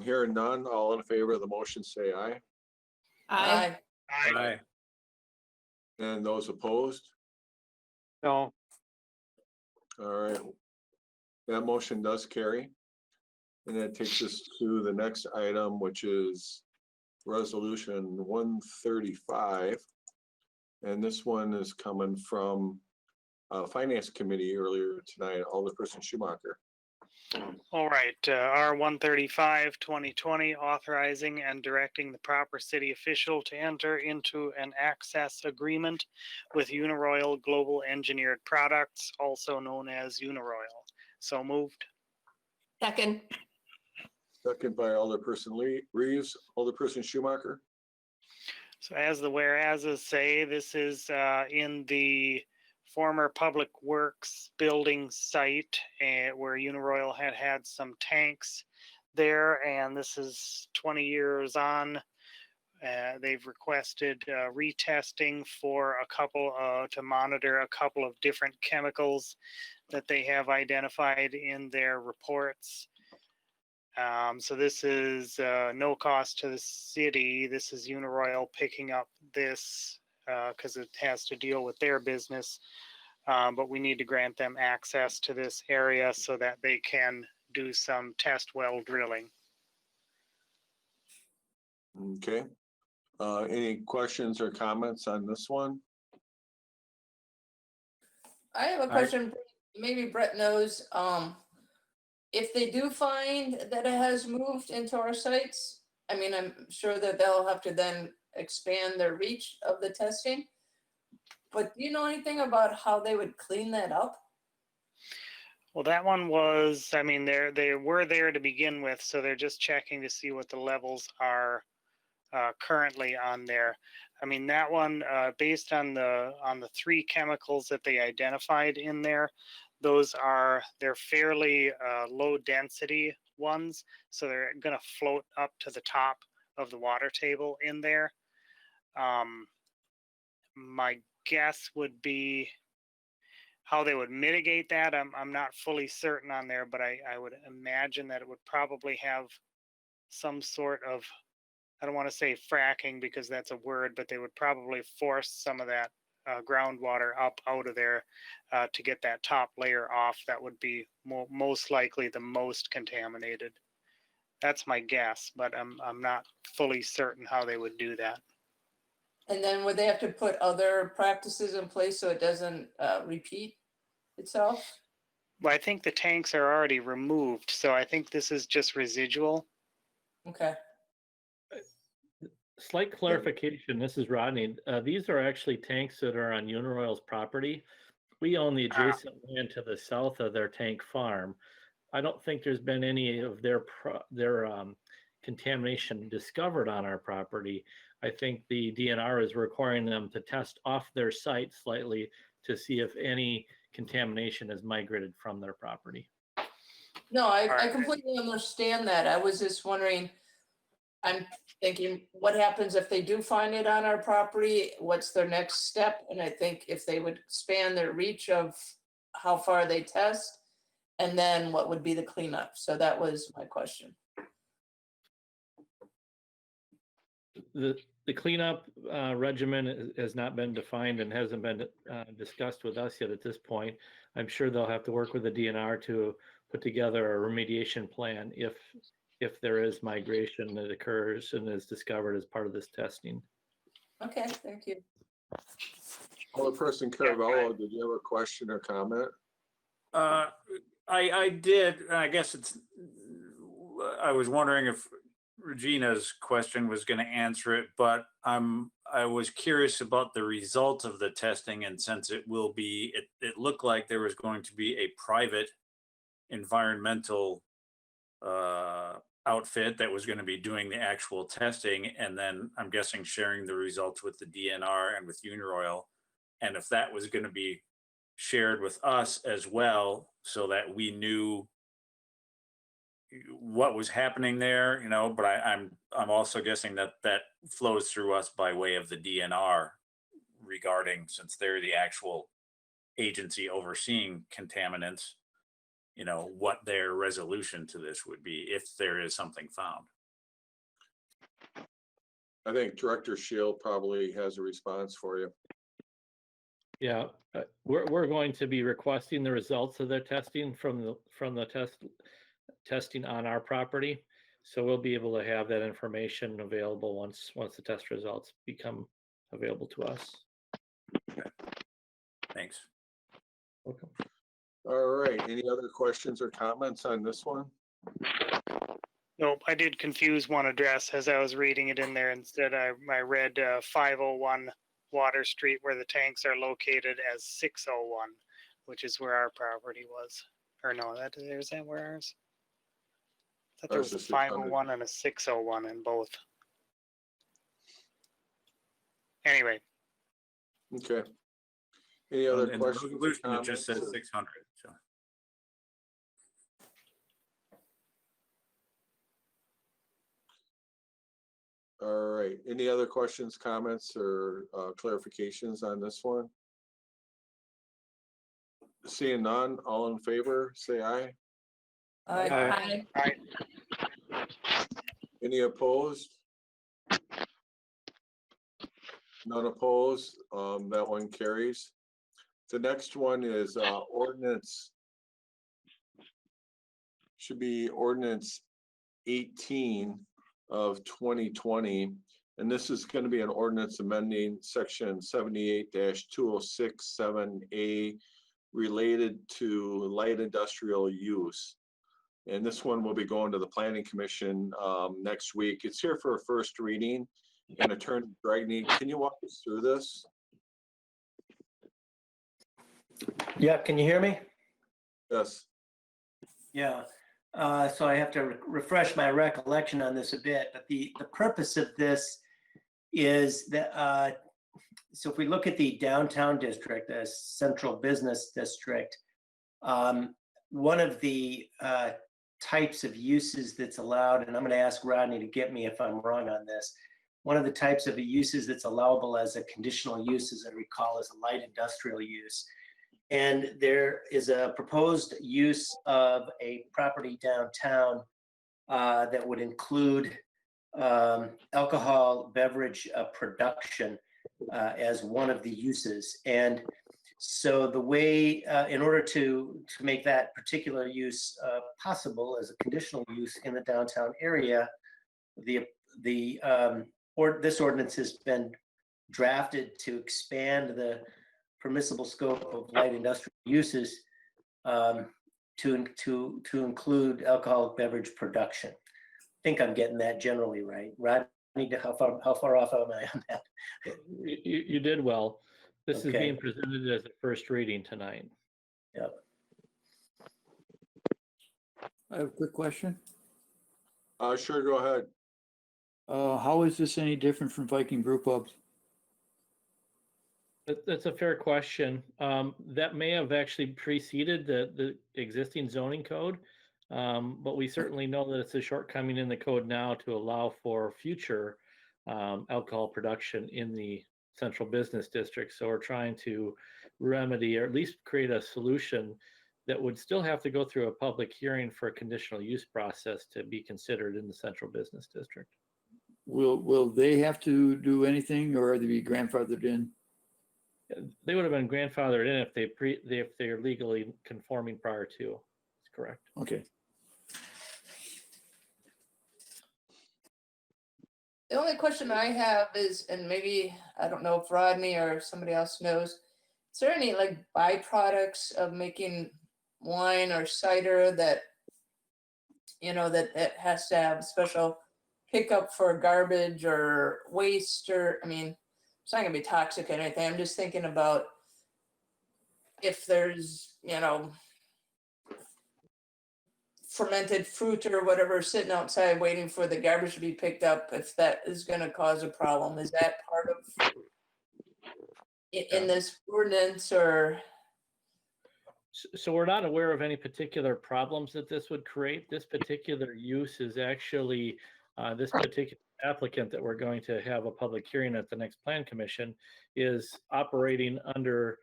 Hearing none, all in favor of the motion say aye. Aye. Aye. And those opposed? No, All right. That motion does carry. And that takes us to the next item, which is resolution 135. And this one is coming from Finance Committee earlier tonight, Alderperson Schumacher. All right, R 135, 2020, authorizing and directing the proper city official to enter into an access agreement with Uniroyal Global Engineered Products, also known as Uniroyal. So moved. Second. Second by Alderperson Reeves, Alderperson Schumacher. So as the whereases say, this is in the former Public Works building site where Uniroyal had some tanks there, and this is 20 years on. They've requested retesting for a couple to monitor a couple of different chemicals that they have identified in their reports. So this is no cost to the city. This is Uniroyal picking up this because it has to deal with their business. But we need to grant them access to this area so that they can do some test well drilling. Okay. Any questions or comments on this one? I have a question, maybe Brett knows, if they do find that it has moved into our sites, I mean, I'm sure that they'll have to then expand their reach of the testing. But do you know anything about how they would clean that up? Well, that one was, I mean, they were there to begin with, so they're just checking to see what the levels are currently on there. I mean, that one, based on the 3 chemicals that they identified in there, they're fairly low density ones, so they're going to float up to the top of the water table in there. My guess would be how they would mitigate that. I'm not fully certain on there, but I would imagine that it would probably have some sort of, I don't want to say fracking because that's a word, but they would probably force some of that groundwater up out of there to get that top layer off. That would be most likely the most contaminated. That's my guess, but I'm not fully certain how they would do that. And then would they have to put other practices in place so it doesn't repeat itself? Well, I think the tanks are already removed, so I think this is just residual. Okay. Slight clarification, this is Rodney. These are actually tanks that are on Uniroyal's property. We own the adjacent land to the south of their tank farm. I don't think there's been any of their contamination discovered on our property. I think the DNR is requiring them to test off their site slightly to see if any contamination has migrated from their property. No, I completely understand that. I was just wondering, I'm thinking, what happens if they do find it on our property? What's their next step? And I think if they would expand their reach of how far they test, and then what would be the cleanup? So that was my question. The cleanup regimen has not been defined and hasn't been discussed with us yet at this point. I'm sure they'll have to work with the DNR to put together a remediation plan if there is migration that occurs and is discovered as part of this testing. Okay, thank you. Alderperson Caravello, did you have a question or comment? I did. I guess I was wondering if Regina's question was going to answer it, but I was curious about the result of the testing, and since it looked like there was going to be a private environmental outfit that was going to be doing the actual testing, and then I'm guessing sharing the results with the DNR and with Uniroyal, and if that was going to be shared with us as well, so that we knew what was happening there, but I'm also guessing that flows through us by way of the DNR regarding, since they're the actual agency overseeing contaminants, what their resolution to this would be if there is something found. I think Director Shield probably has a response for you. Yeah, we're going to be requesting the results of their testing from the testing on our property. So we'll be able to have that information available once the test results become available to us. Okay. Thanks. Welcome. All right, any other questions or comments on this one? Nope, I did confuse one address as I was reading it in there. Instead, I read 501 Water Street where the tanks are located as 601, which is where our property was. Or no, is that where ours? I thought there was a 501 and a 601 in both. Anyway. Okay. Any other In the questions? or resolution, it just says comments? 600, so. All right, any other questions, comments, or clarifications on this one? Seeing none, all in favor, say aye. Aye. Any opposed? None opposed, that one carries. The next one is ordinance. Should be ordinance 18 of 2020. And this is going to be an ordinance amending section 78-2067A related to light industrial use. And this one will be going to the planning commission next week. It's here for a first reading. And Attorney Dragney, can you walk us through this? Yeah, can you hear me? Yes. Yeah. So I have to refresh my recollection on this a bit, but the purpose of this is that, so if we look at the downtown district, the central business district, one of the types of uses that's allowed, and I'm going to ask Rodney to get me if I'm wrong on this, one of the types of uses that's allowable as a conditional use, as I recall, is a light industrial use. And there is a proposed use of a property downtown that would include alcohol beverage production as one of the uses. And so the way, in order to make that particular use possible as a conditional use in the downtown area, this ordinance has been drafted to expand the permissible scope of light industrial uses to include alcoholic beverage production. I think I'm getting that generally right. Rodney, how far off am I on that? You did well. This is Okay. being presented as a first reading tonight. Yep. I have a quick question. Sure, go ahead. How is this any different from Viking brew pubs? That's a fair question. That may have actually preceded the existing zoning code, but we certainly know that it's a shortcoming in the code now to allow for future alcohol production in the central business district. So we're trying to remedy, or at least create a solution that would still have to go through a public hearing for a conditional use process to be considered in the central business district. Will they have to do anything, or are they be grandfathered in? They would have been grandfathered in if they're legally conforming prior to. That's correct. Okay. The only question I have is, and maybe, I don't know if Rodney or somebody else knows, is there any like byproducts of making wine or cider that, you know, that has to have special pickup for garbage or waste, or, I mean, it's not gonna be toxic or anything. I'm just thinking about if there's, you know, fermented fruit or whatever sitting outside waiting for the garbage to be picked up, if that is gonna cause a problem. Is that part of in this ordinance, or? So we're not aware of any particular problems that this would create. This particular use is actually, this particular applicant that we're going to have a public hearing at the next plan commission is operating under,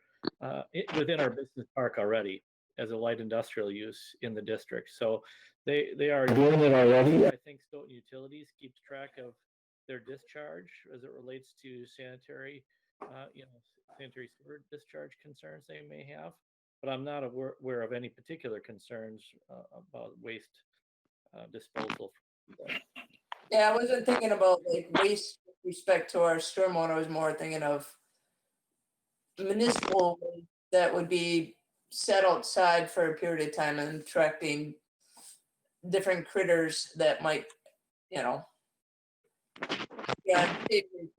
within our business park already as a light industrial use in the district. So they are doing it already. I think Stoughton Utilities keeps track of their discharge as it relates to sanitary, sanitary sewer discharge concerns they may have. But I'm not aware of any particular concerns about waste disposal. Yeah, I wasn't thinking about like waste with respect to our stormwater. I was more thinking of municipal waste that would be set outside for a period of time and attracting different critters that might, you know, yeah,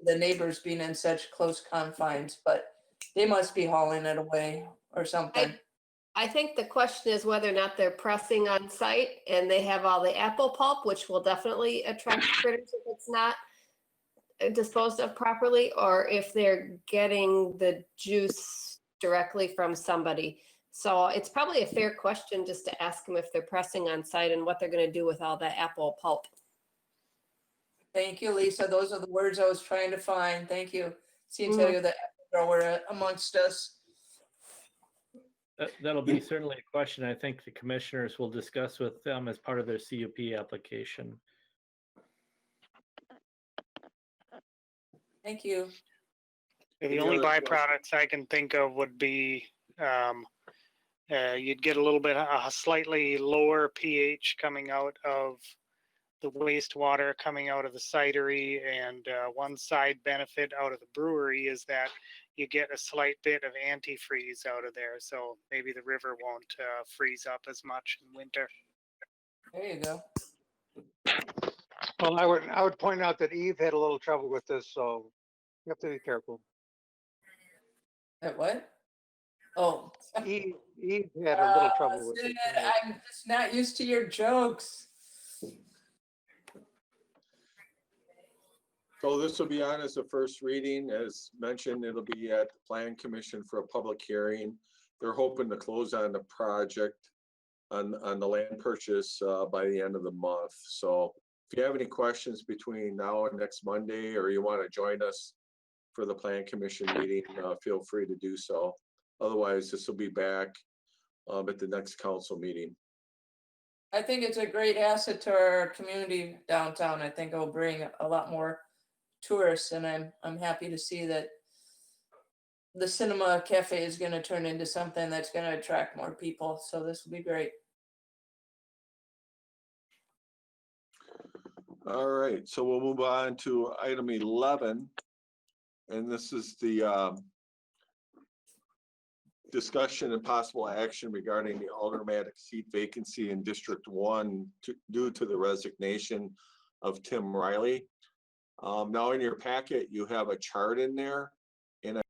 the neighbors being in such close confines, but they must be hauling it away or something. I think the question is whether or not they're pressing on site and they have all the apple pulp, which will definitely attract critters if it's not disposed of properly, or if they're getting the juice directly from somebody. So it's probably a fair question just to ask them if they're pressing on site and what they're going to do with all that apple pulp. Thank you, Lisa. Those are the words I was trying to find. Thank you. Seems Mhm. like you're the grower amongst us. That'll be certainly a question I think the commissioners will discuss with them as part of their CUP application. Thank you. The Any only other questions? byproducts I can think of would be you'd get a little bit a slightly lower pH coming out of the wastewater coming out of the cidery, and one side benefit out of the brewery is that you get a slight bit of antifreeze out of there, so maybe the river won't freeze up as much in winter. There you go. Well, I would point out that Eve had a little trouble with this, so you have to be careful. At what? Oh. Eve had a little trouble with See, it. I'm just not used to your jokes. So this will be on as a first reading. As mentioned, it'll be at the Plan Commission for a public hearing. They're hoping to close on the project on the land purchase by the end of the month. So if you have any questions between now and next Monday, or you want to join us for the Plan Commission meeting, feel free to do so. Otherwise, this will be back at the next council meeting. I think it's a great asset to our community downtown. I think it'll bring a lot more tourists, and I'm happy to see that the cinema cafe is going to turn into something that's going to attract more people. So this will be great. All right, so we'll move on to item 11. And this is the discussion and possible action regarding the aldermanic seat vacancy in District 1 due to the resignation of Tim Riley. Now in your packet, you have a chart in there, and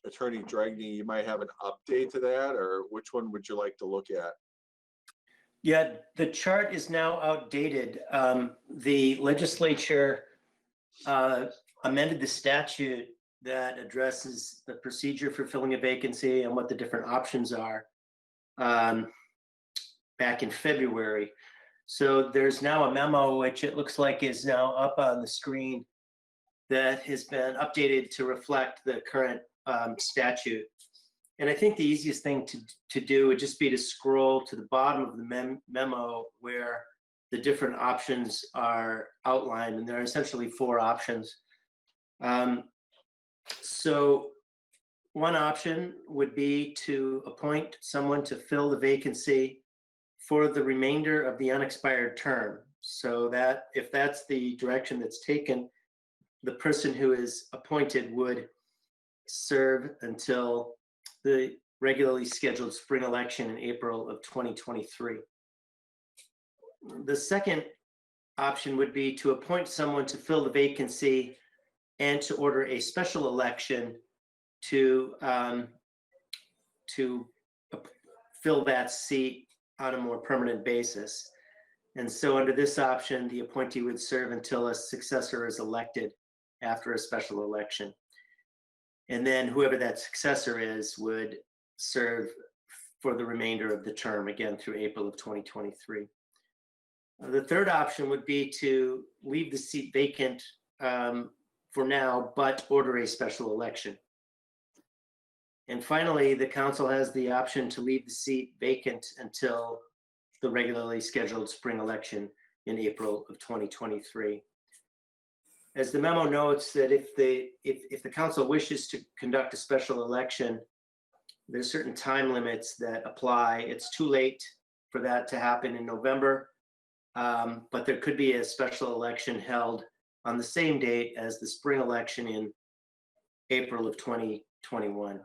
Attorney Dragney, you might have an update to that, or which one would you like to look at? Yeah, the chart is now outdated. The legislature amended the statute that addresses the procedure for filling a vacancy and what the different options are back in February. So there's now a memo, which it looks like is now up on the screen, that has been updated to reflect the current statute. And I think the easiest thing to do would just be to scroll to the bottom of the memo where the different options are outlined, and there are essentially 4 options. So one option would be to appoint someone to fill the vacancy for the remainder of the unexpired term. So that if that's the direction that's taken, the person who is appointed would serve until the regularly scheduled spring election in April of 2023. The second option would be to appoint someone to fill the vacancy and to order a special election to fill that seat on a more permanent basis. And so under this option, the appointee would serve until a successor is elected after a special election. And then whoever that successor is would serve for the remainder of the term, again through April of 2023. The third option would be to leave the seat vacant for now, but order a special election. And finally, the council has the option to leave the seat vacant until the regularly scheduled spring election in April of 2023. As the memo notes, that if the council wishes to conduct a special election, there's certain time limits that apply. It's too late for that to happen in November, but there could be a special election held on the same date as the spring election in April of 2021.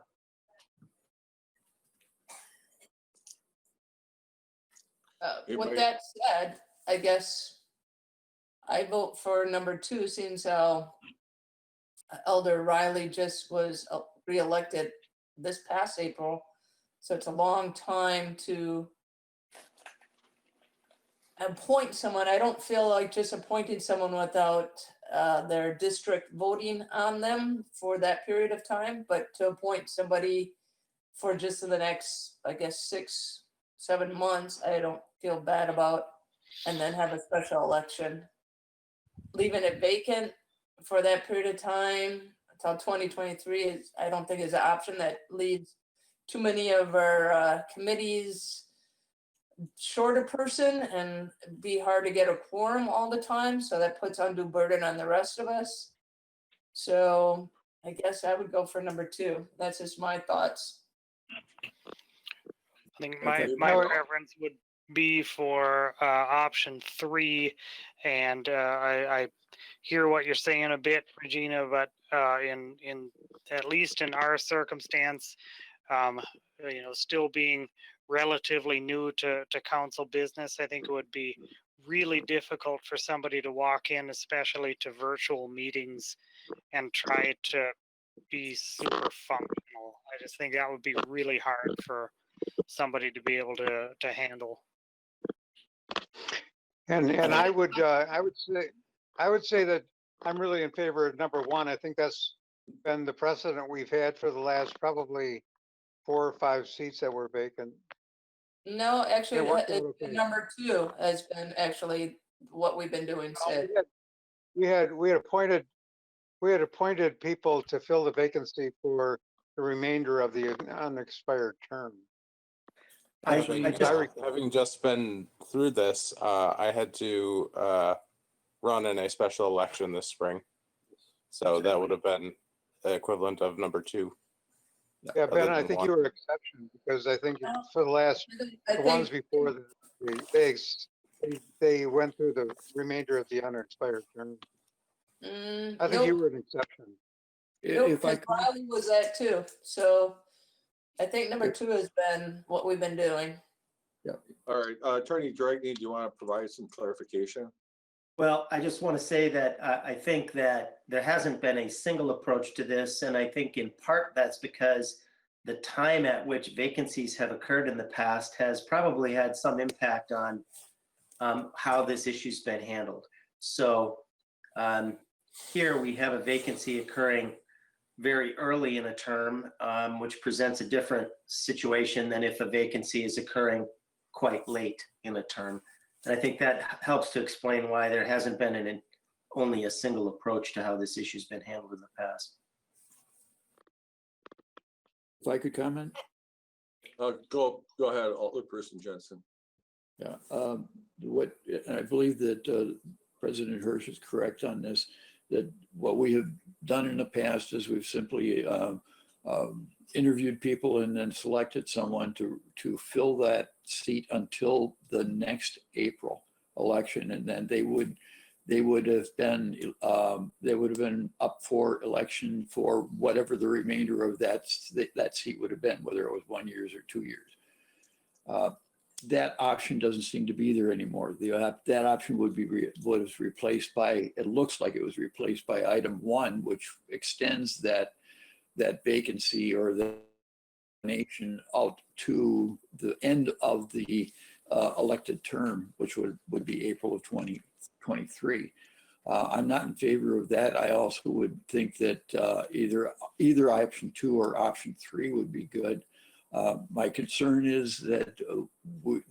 With that said, I guess I vote for number 2, since Elder Riley just was reelected this past April. So it's a long time to appoint someone. I don't feel like just appointing someone without their district voting on them for that period of time, but to appoint somebody for just the next, I guess, 6, 7 months, I don't feel bad about, and then have a special election. Leaving it vacant for that period of time until 2023 is, I don't think is an option. That leaves too many of our committees short a person and be hard to get a quorum all the time. So that puts undue burden on the rest of us. So I guess I would go for number 2. That's just my thoughts. I think Okay. my No, preference would be for option 3, and I hear what you're saying a bit, Regina, but in at least in our circumstance, still being relatively new to council business, I think it would be really difficult for somebody to walk in, especially to virtual meetings, and try to be super functional. I just think that would be really hard for somebody to be able to handle. And I would say that I'm really in favor of number 1. I think that's been the precedent we've had for the last probably 4 or 5 seats that were vacant. No, actually, It worked out okay. number 2 has been actually what we've been doing. Sid. We had appointed people to fill the vacancy for the remainder of the unexpired term. Having just been through this, I had to run in a special election this spring. So that would have been the equivalent of number 2. Yeah, Ben, other I than think 1. you were exception because I think Well, for the last, I the ones think, before they went through the remainder of the unexpired term. I think you nope, were an exception. nope, If I because could, Riley was that too. So I think number 2 has been what we've been doing. All right, Attorney Dragney, do you want to provide some clarification? Well, I just want to say that I think that there hasn't been a single approach to this. And I think in part that's because the time at which vacancies have occurred in the past has probably had some impact on how this issue's been handled. So here we have a vacancy occurring very early in a term, which presents a different situation than if a vacancy is occurring quite late in a term. And I think that helps to explain why there hasn't been only a single approach to how this issue's been handled in the past. if I could comment? Go ahead, Alderperson Jensen. Yeah, and I believe that President Hirsch is correct on this, that what we have done in the past is we've simply interviewed people and then selected someone to fill that seat until the next April election, and then they would have been up for election for whatever the remainder of that seat would have been, whether it was 1 year or 2 years. That option doesn't seem to be there anymore. That option was replaced by, it looks like it was replaced by item 1, which extends that vacancy or the nation out to the end of the elected term, which would be April of 2023. I'm not in favor of that. I also would think that either option 2 or option 3 would be good. My concern is that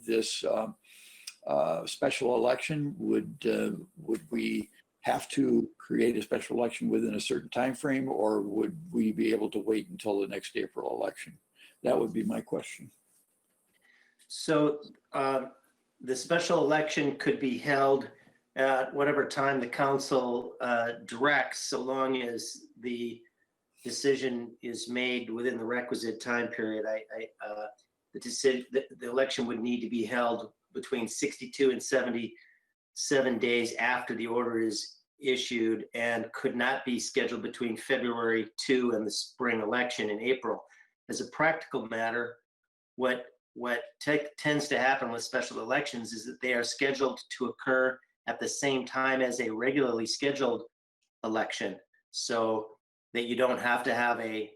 this special election, would we have to create a special election within a certain time frame, or would we be able to wait until the next April election? That would be my question. So the special election could be held at whatever time the council directs, so long as the decision is made within the requisite time period. The election would need to be held between 62 and 77 days after the order is issued, and could not be scheduled between February 2 and the spring election in April. As a practical matter, what tends to happen with special elections is that they are scheduled to occur at the same time as a regularly scheduled election, so that you don't have to have a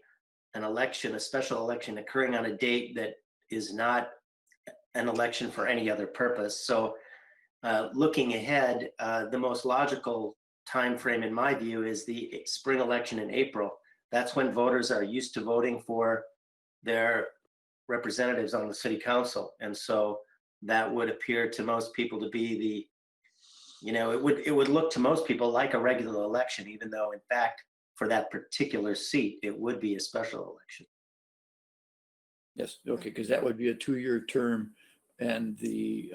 special election occurring on a date that is not an election for any other purpose. So looking ahead, the most logical time frame, in my view, is the spring election in April. That's when voters are used to voting for their representatives on the city council. And so that would appear to most people to be the, it would look to most people like a regular election, even though in fact, for that particular seat, it would be a special election. Yes, okay, because that would be a 2-year term. And the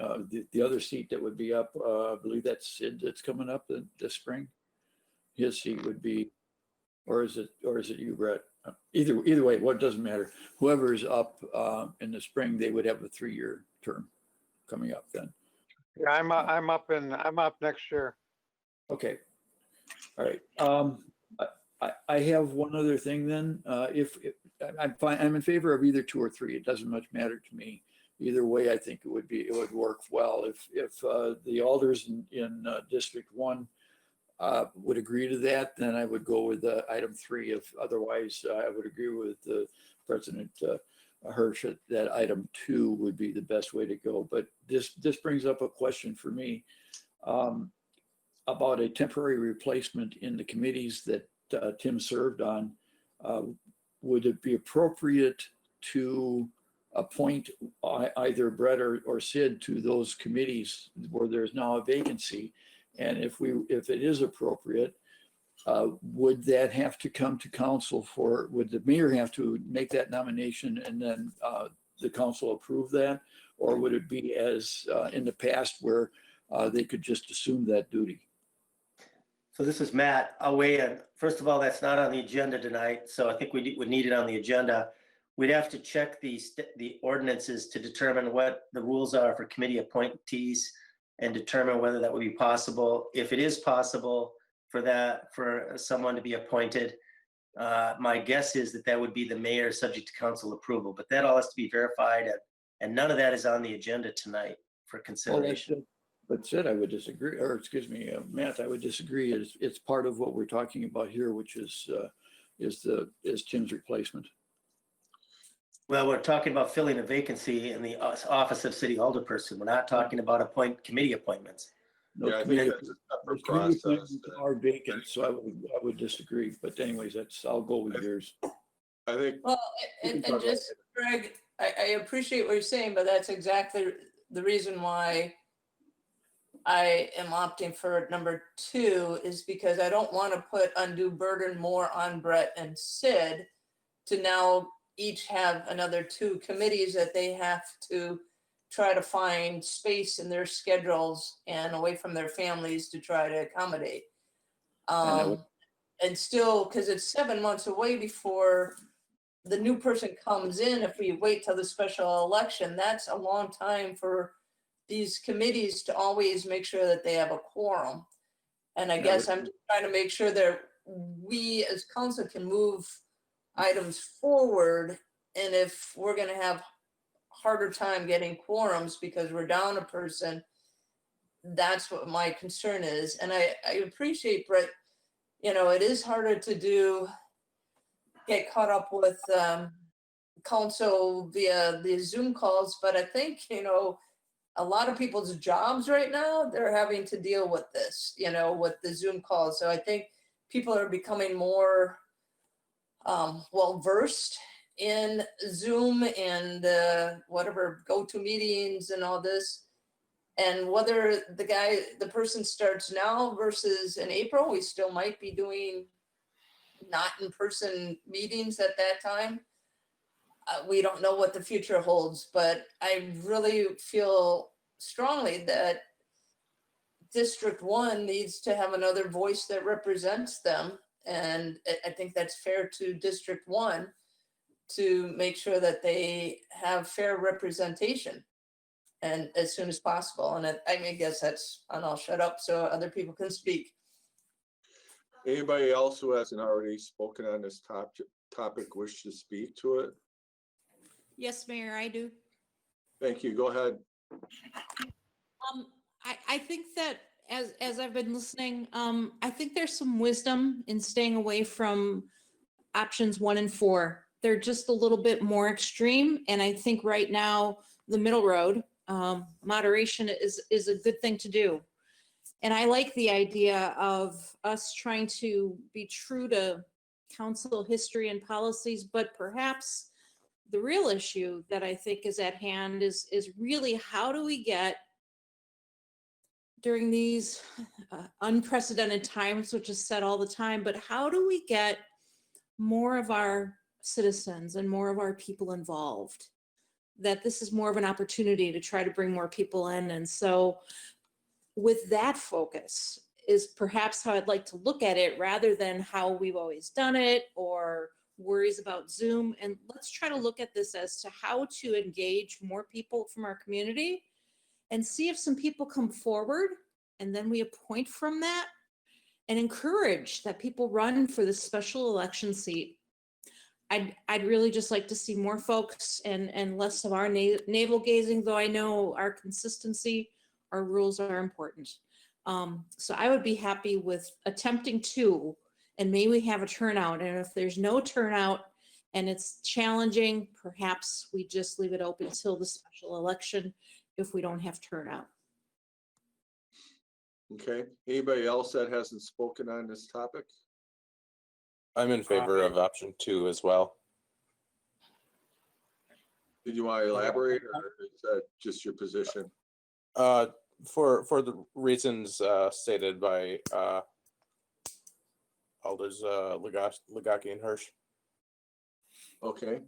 other seat that would be up, I believe that's Sid that's coming up this spring. His seat would be, or is it you, Brett? Either way, what doesn't matter. Whoever's up in the spring, they would have a 3-year term coming up then. Yeah, I'm up next year. Okay. All right. I have one other thing then. If I'm fine, I'm in favor of either 2 or 3. It doesn't much matter to me. Either way, I think it would work well. If the alders in District 1 would agree to that, then I would go with item 3. If otherwise, I would agree with President Hirsch that item 2 would be the best way to go. But this brings up a question for me about a temporary replacement in the committees that Tim served on. Would it be appropriate to appoint either Brett or Sid to those committees where there's now a vacancy? And if it is appropriate, would that have to come to council would the mayor have to make that nomination and then the council approve that? Or would it be as in the past where they could just assume that duty? So this is Matt. I'll weigh in. First of all, that's not on the agenda tonight, so I think we would need it on the agenda. We'd have to check the ordinances to determine what the rules are for committee appointees and determine whether that would be possible. If it is possible for someone to be appointed, my guess is that would be the mayor, subject to council approval. But that all has to be verified, and none of that is on the agenda tonight for consideration. But Sid, I would disagree, or excuse me, Matt, I would disagree. It's part of what we're talking about here, which is Tim's replacement. Well, we're talking about filling a vacancy in the office of city alderperson. We're not talking about committee appointments. No, Yeah, I think that's a separate committee process. appointments are vacant, so I would disagree. But anyways, I'll go with yours. I think, Well, and just, Greg, I appreciate what you're saying, but that's exactly the reason why I am opting for number 2 is because I don't want to put undue burden more on Brett and Sid to now each have another 2 committees that they have to try to find space in their schedules and away from their families to try to accommodate. And still, because it's 7 months away before the new person comes in, if we wait till the special election, that's a long time for these committees to always make sure that they have a quorum. And I guess I'm just trying to make sure that we as council can move items forward. And if we're going to have harder time getting quorums because we're down a person, that's what my concern is. And I appreciate, Brett, it is harder to get caught up with council via the Zoom calls, but I think, a lot of people's jobs right now, they're having to deal with this, with the Zoom calls. So I think people are becoming more well-versed in Zoom and whatever GoToMeetings and all this. And whether the person starts now versus in April, we still might be doing not in-person meetings at that time. We don't know what the future holds, but I really feel strongly that District 1 needs to have another voice that represents them. And I think that's fair to District 1 to make sure that they have fair representation and as soon as possible. And I guess and I'll shut up so other people can speak. anybody else who hasn't already spoken on this topic wish to speak to it? Yes, Mayor, I do. Thank you. Go ahead. I think that as I've been listening, I think there's some wisdom in staying away from options 1 and 4. They're just a little bit more extreme. And I think right now, the middle road, moderation is a good thing to do. And I like the idea of us trying to be true to council history and policies, but perhaps the real issue that I think is at hand is really how do we get during these unprecedented times, which is said all the time, but how do we get more of our citizens and more of our people involved? That this is more of an opportunity to try to bring more people in. And so with that focus is perhaps how I'd like to look at it rather than how we've always done it or worries about Zoom. And let's try to look at this as to how to engage more people from our community and see if some people come forward, and then we appoint from that and encourage that people run for this special election seat. I'd really just like to see more folks and less of our navel gazing, though I know our consistency, our rules are important. So I would be happy with attempting to, and may we have a turnout. And if there's no turnout and it's challenging, perhaps we just leave it open till the special election if we don't have turnout. Okay, anybody else that hasn't spoken on this topic? I'm in favor of option 2 as well. Did you want to elaborate, or is that just your position? For the reasons stated by Alders Legaki and Hirsch. Okay,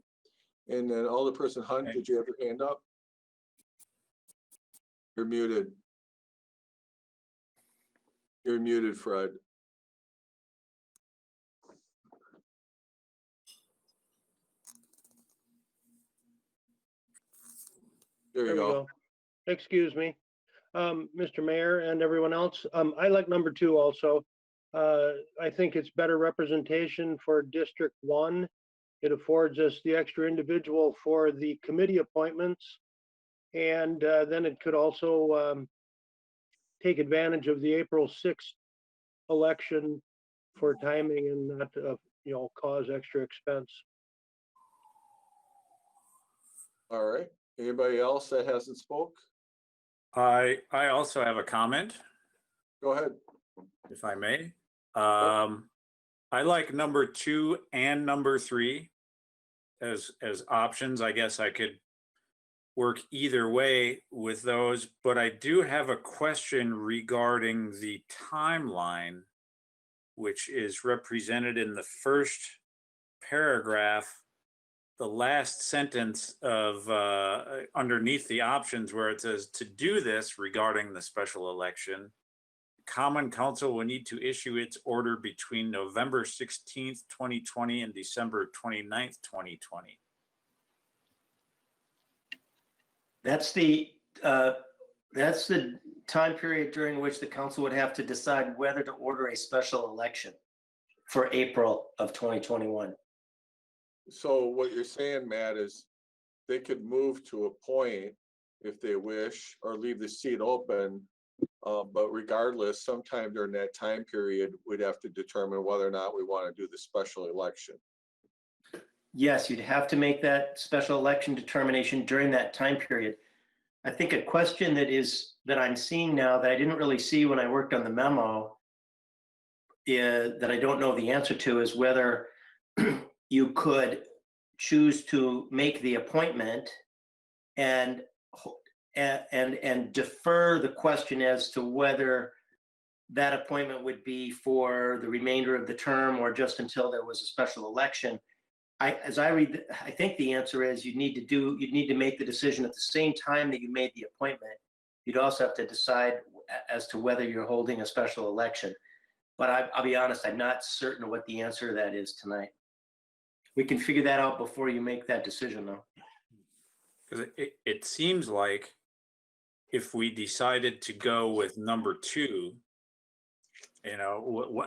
and then Alderperson Hunt, did you have your hand up? You're muted. You're muted, Fred. There you go. Excuse me, Mr. Mayor and everyone else. I like number 2 also. I think it's better representation for District 1. It affords us the extra individual for the committee appointments. And then it could also take advantage of the April 6th election for timing and not, cause extra expense. All right, anybody else that hasn't spoke? I also have a comment, Go ahead. if I may. I like number 2 and number 3 as options. I guess I could work either way with those, but I do have a question regarding the timeline, which is represented in the first paragraph, the last sentence of underneath the options, where it says to do this regarding the special election, Common Council will need to issue its order between November 16th, 2020 and December 29th, 2020. That's the time period during which the council would have to decide whether to order a special election for April of 2021. So what you're saying, Matt, is they could move to a point if they wish, or leave the seat open. But regardless, sometime during that time period, we'd have to determine whether or not we want to do the special election. Yes, you'd have to make that special election determination during that time period. I think a question that I'm seeing now that I didn't really see when I worked on the memo that I don't know the answer to is whether you could choose to make the appointment and defer the question as to whether that appointment would be for the remainder of the term or just until there was a special election. As I read, I think the answer is you'd need to make the decision at the same time that you made the appointment. You'd also have to decide as to whether you're holding a special election. But I'll be honest, I'm not certain what the answer to that is tonight. We can figure that out before you make that decision, though. Because it seems like if we decided to go with number 2,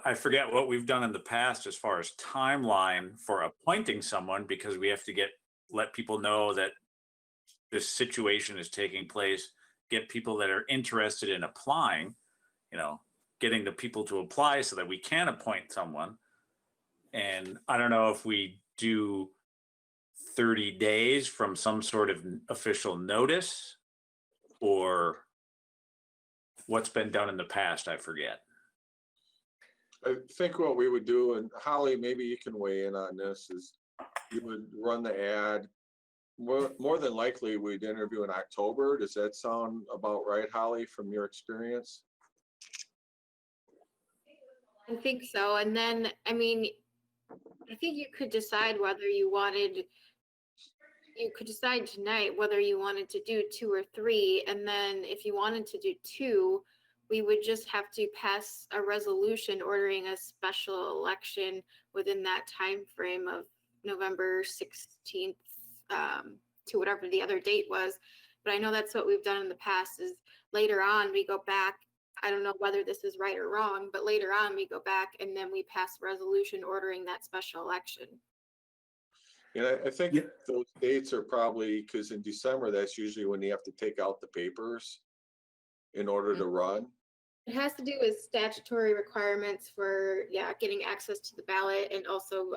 I forget what we've done in the past as far as timeline for appointing someone, because we have to let people know that this situation is taking place, get people that are interested in applying, getting the people to apply so that we can appoint someone. And I don't know if we do 30 days from some sort of official notice, or what's been done in the past, I forget. I think what we would do, and Holly, maybe you can weigh in on this, is you would run the ad. More than likely, we'd interview in October. Does that sound about right, Holly, from your experience? I think so. And then, I mean, I think you could decide whether you could decide tonight whether you wanted to do 2 or 3. And then if you wanted to do 2, we would just have to pass a resolution ordering a special election within that time frame of November 16th to whatever the other date was. But I know that's what we've done in the past is later on we go back. I don't know whether this is right or wrong, but later on we go back and then we pass a resolution ordering that special election. Yeah, I think those dates are probably, because in December, that's usually when you have to take out the papers in order to run. It has to do with statutory requirements for, getting access to the ballot and also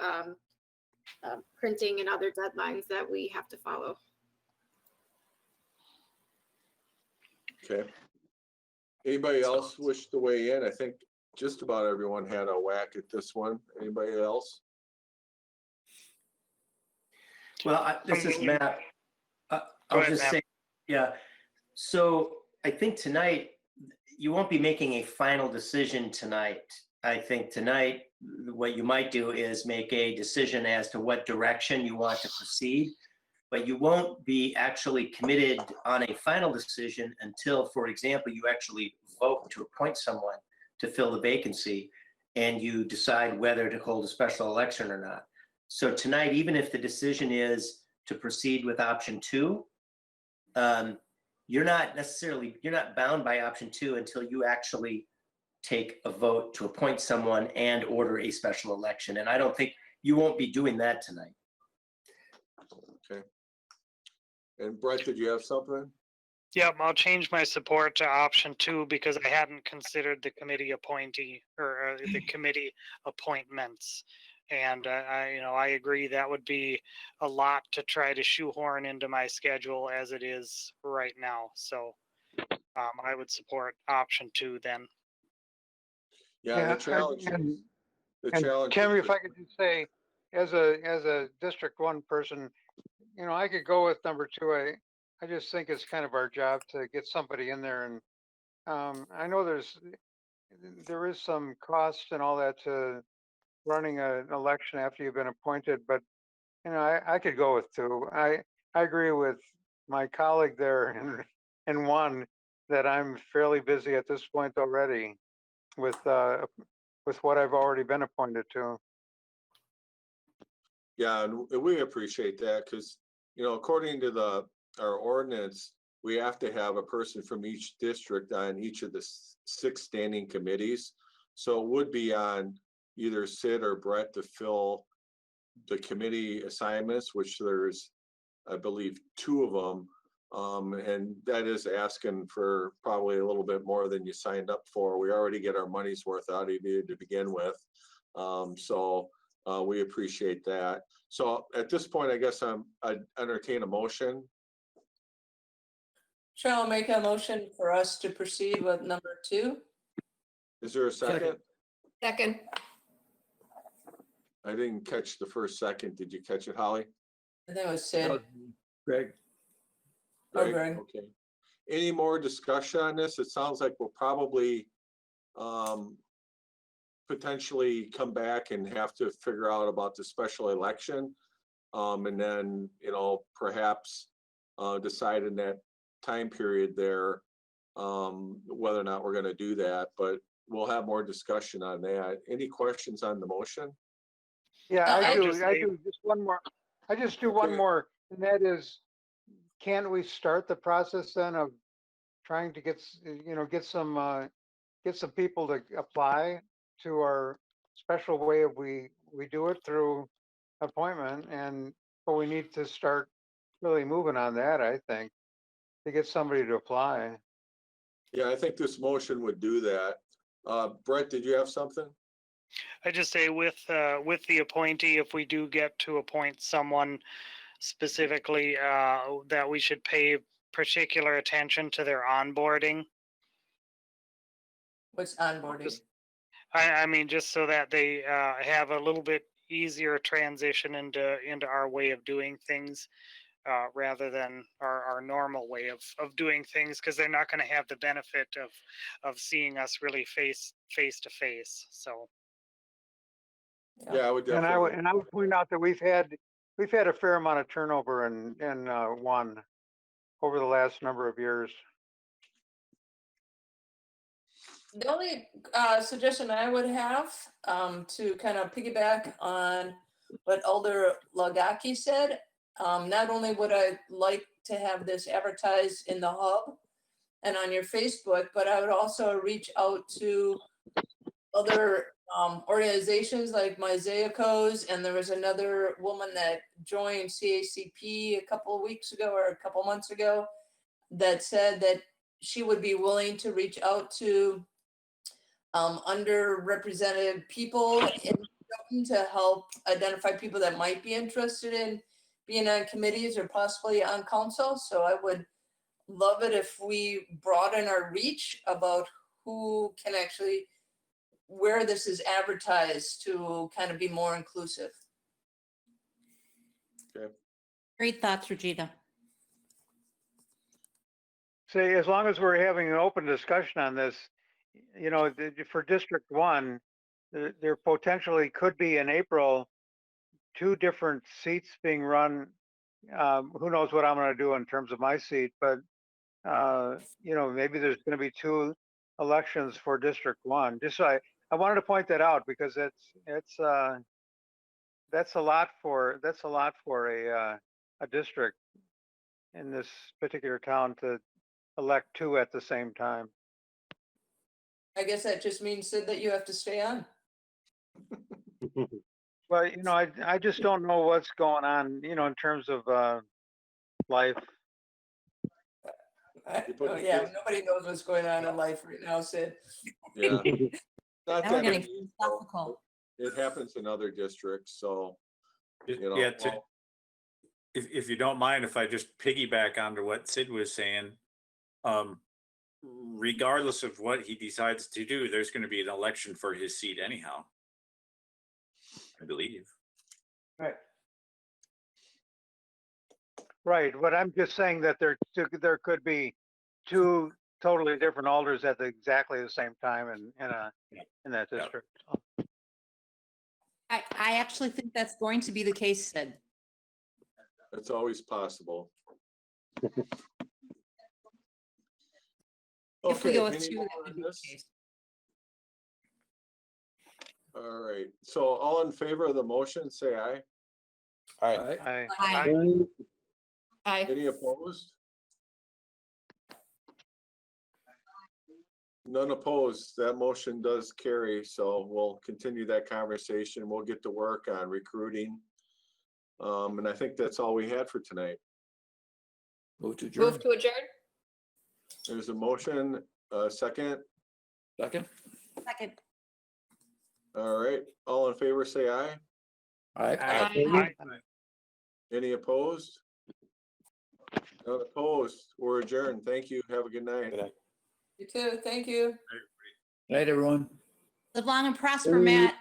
printing and other deadlines that we have to follow. Okay. Anybody else wish to weigh in? I think just about everyone had a whack at this one. Anybody else? Well, this is Matt. I'll ahead, just Matt. say, yeah. So I think tonight, you won't be making a final decision tonight. I think tonight, what you might do is make a decision as to what direction you want to proceed, but you won't be actually committed on a final decision until, for example, you actually vote to appoint someone to fill the vacancy and you decide whether to hold a special election or not. So tonight, even if the decision is to proceed with option 2, you're not bound by option 2 until you actually take a vote to appoint someone and order a special election. And I don't think you won't be doing that tonight. Okay. And Brett, did you have something? Yep, I'll change my support to option 2 because I hadn't considered the committee appointee or the committee appointments. And I agree that would be a lot to try to shoehorn into my schedule as it is right now. So I would support option 2 then. Yeah, the challenge is, Tammy, if I could just say, as a District 1 person, I could go with number 2. I just think it's kind of our job to get somebody in there, and I know there is some cost and all that to running an election after you've been appointed, but I could go with 2. I agree with my colleague there in 1 that I'm fairly busy at this point already with what I've already been appointed to. Yeah, and we appreciate that because, according to our ordinance, we have to have a person from each district on each of the 6 standing committees. So it would be on either Sid or Brett to fill the committee assignments, which there's, I believe, 2 of them. And that is asking for probably a little bit more than you signed up for. We already get our money's worth out of you to begin with. So we appreciate that. So at this point, I guess I'd entertain a motion. Sure, I'll make a motion for us to proceed with number 2. Is there a second? Second. I didn't catch the first second. Did you catch it, Holly? I think it was Sid. Greg? Oh, Greg. Okay. Any more discussion on this? It sounds like we'll probably potentially come back and have to figure out about the special election. And then, perhaps decide in that time period there whether or not we're going to do that. But we'll have more discussion on that. Any questions on the motion? Yeah, I I do just just one more. I just do one Okay. more, and that is, can we start the process then of trying to get some people to apply to our special way of we do it through appointment, but we need to start really moving on that, I think, to get somebody to apply. Yeah, I think this motion would do that. Brett, did you have something? I just say with the appointee, if we do get to appoint someone specifically, that we should pay particular attention to their onboarding. What's onboarding? Just- I mean, just so that they have a little bit easier transition into our way of doing things, rather than our normal way of doing things, because they're not going to have the benefit of seeing us really face to face. So Yeah, I would And I would, definitely. and I would point out that we've had a fair amount of turnover in one over the last number of years. The only suggestion I would have to kind of piggyback on what Elder Lagaki said, not only would I like to have this advertised in the hub and on your Facebook, but I would also reach out to other organizations like Mosaico's, and there was another woman that joined CACP a couple of weeks ago or a couple months ago that said that she would be willing to reach out to underrepresented people in Stoughton to help identify people that might be interested in being on committees or possibly on council. So I would love it if we broaden our reach about who can actually, where this is advertised to kind of be more inclusive. Great thoughts, Regina. Say, as long as we're having an open discussion on this, you know, for District 1, there potentially could be in April 2 different seats being run. Who knows what I'm going to do in terms of my seat, but you know, maybe there's going to be 2 elections for District 1. Just so I wanted to point that out because that's a lot for a district in this particular town to elect 2 at the same time. I guess that just means, Sid, that you have to stay on. Well, you know, I just don't know what's going on, you know, in terms of life. put Oh, the yeah, kids- nobody knows what's going on in life right now, Sid. Yeah. Not Now we're that getting many, philosophical. it happens in other districts, so, you know. Yeah, well, if you don't mind, if I just piggyback onto what Sid was saying, regardless of what he decides to do, there's going to be an election for his seat anyhow, I believe. Right. Right, but I'm just saying that there could be 2 totally different alders at exactly the same time in that Yeah. district. I actually think that's going to be the case, Sid. It's always possible. If we Okay, go with any 2, more that would on be the this? case. All right, so all in favor of the motion, say aye. All right. I Aye. Any opposed? None opposed. That motion does carry, so we'll continue that conversation. We'll get to work on recruiting. And I think that's all we had for tonight. Move to adjourn. Move to adjourn? There's a motion, second. Second. Second. All right, all in favor, say aye. All right. Aye. Any opposed? None opposed. We're adjourned. Thank you. Have a good night. Good night. You too, thank you. Night, everyone. Live long and prosper, Matt.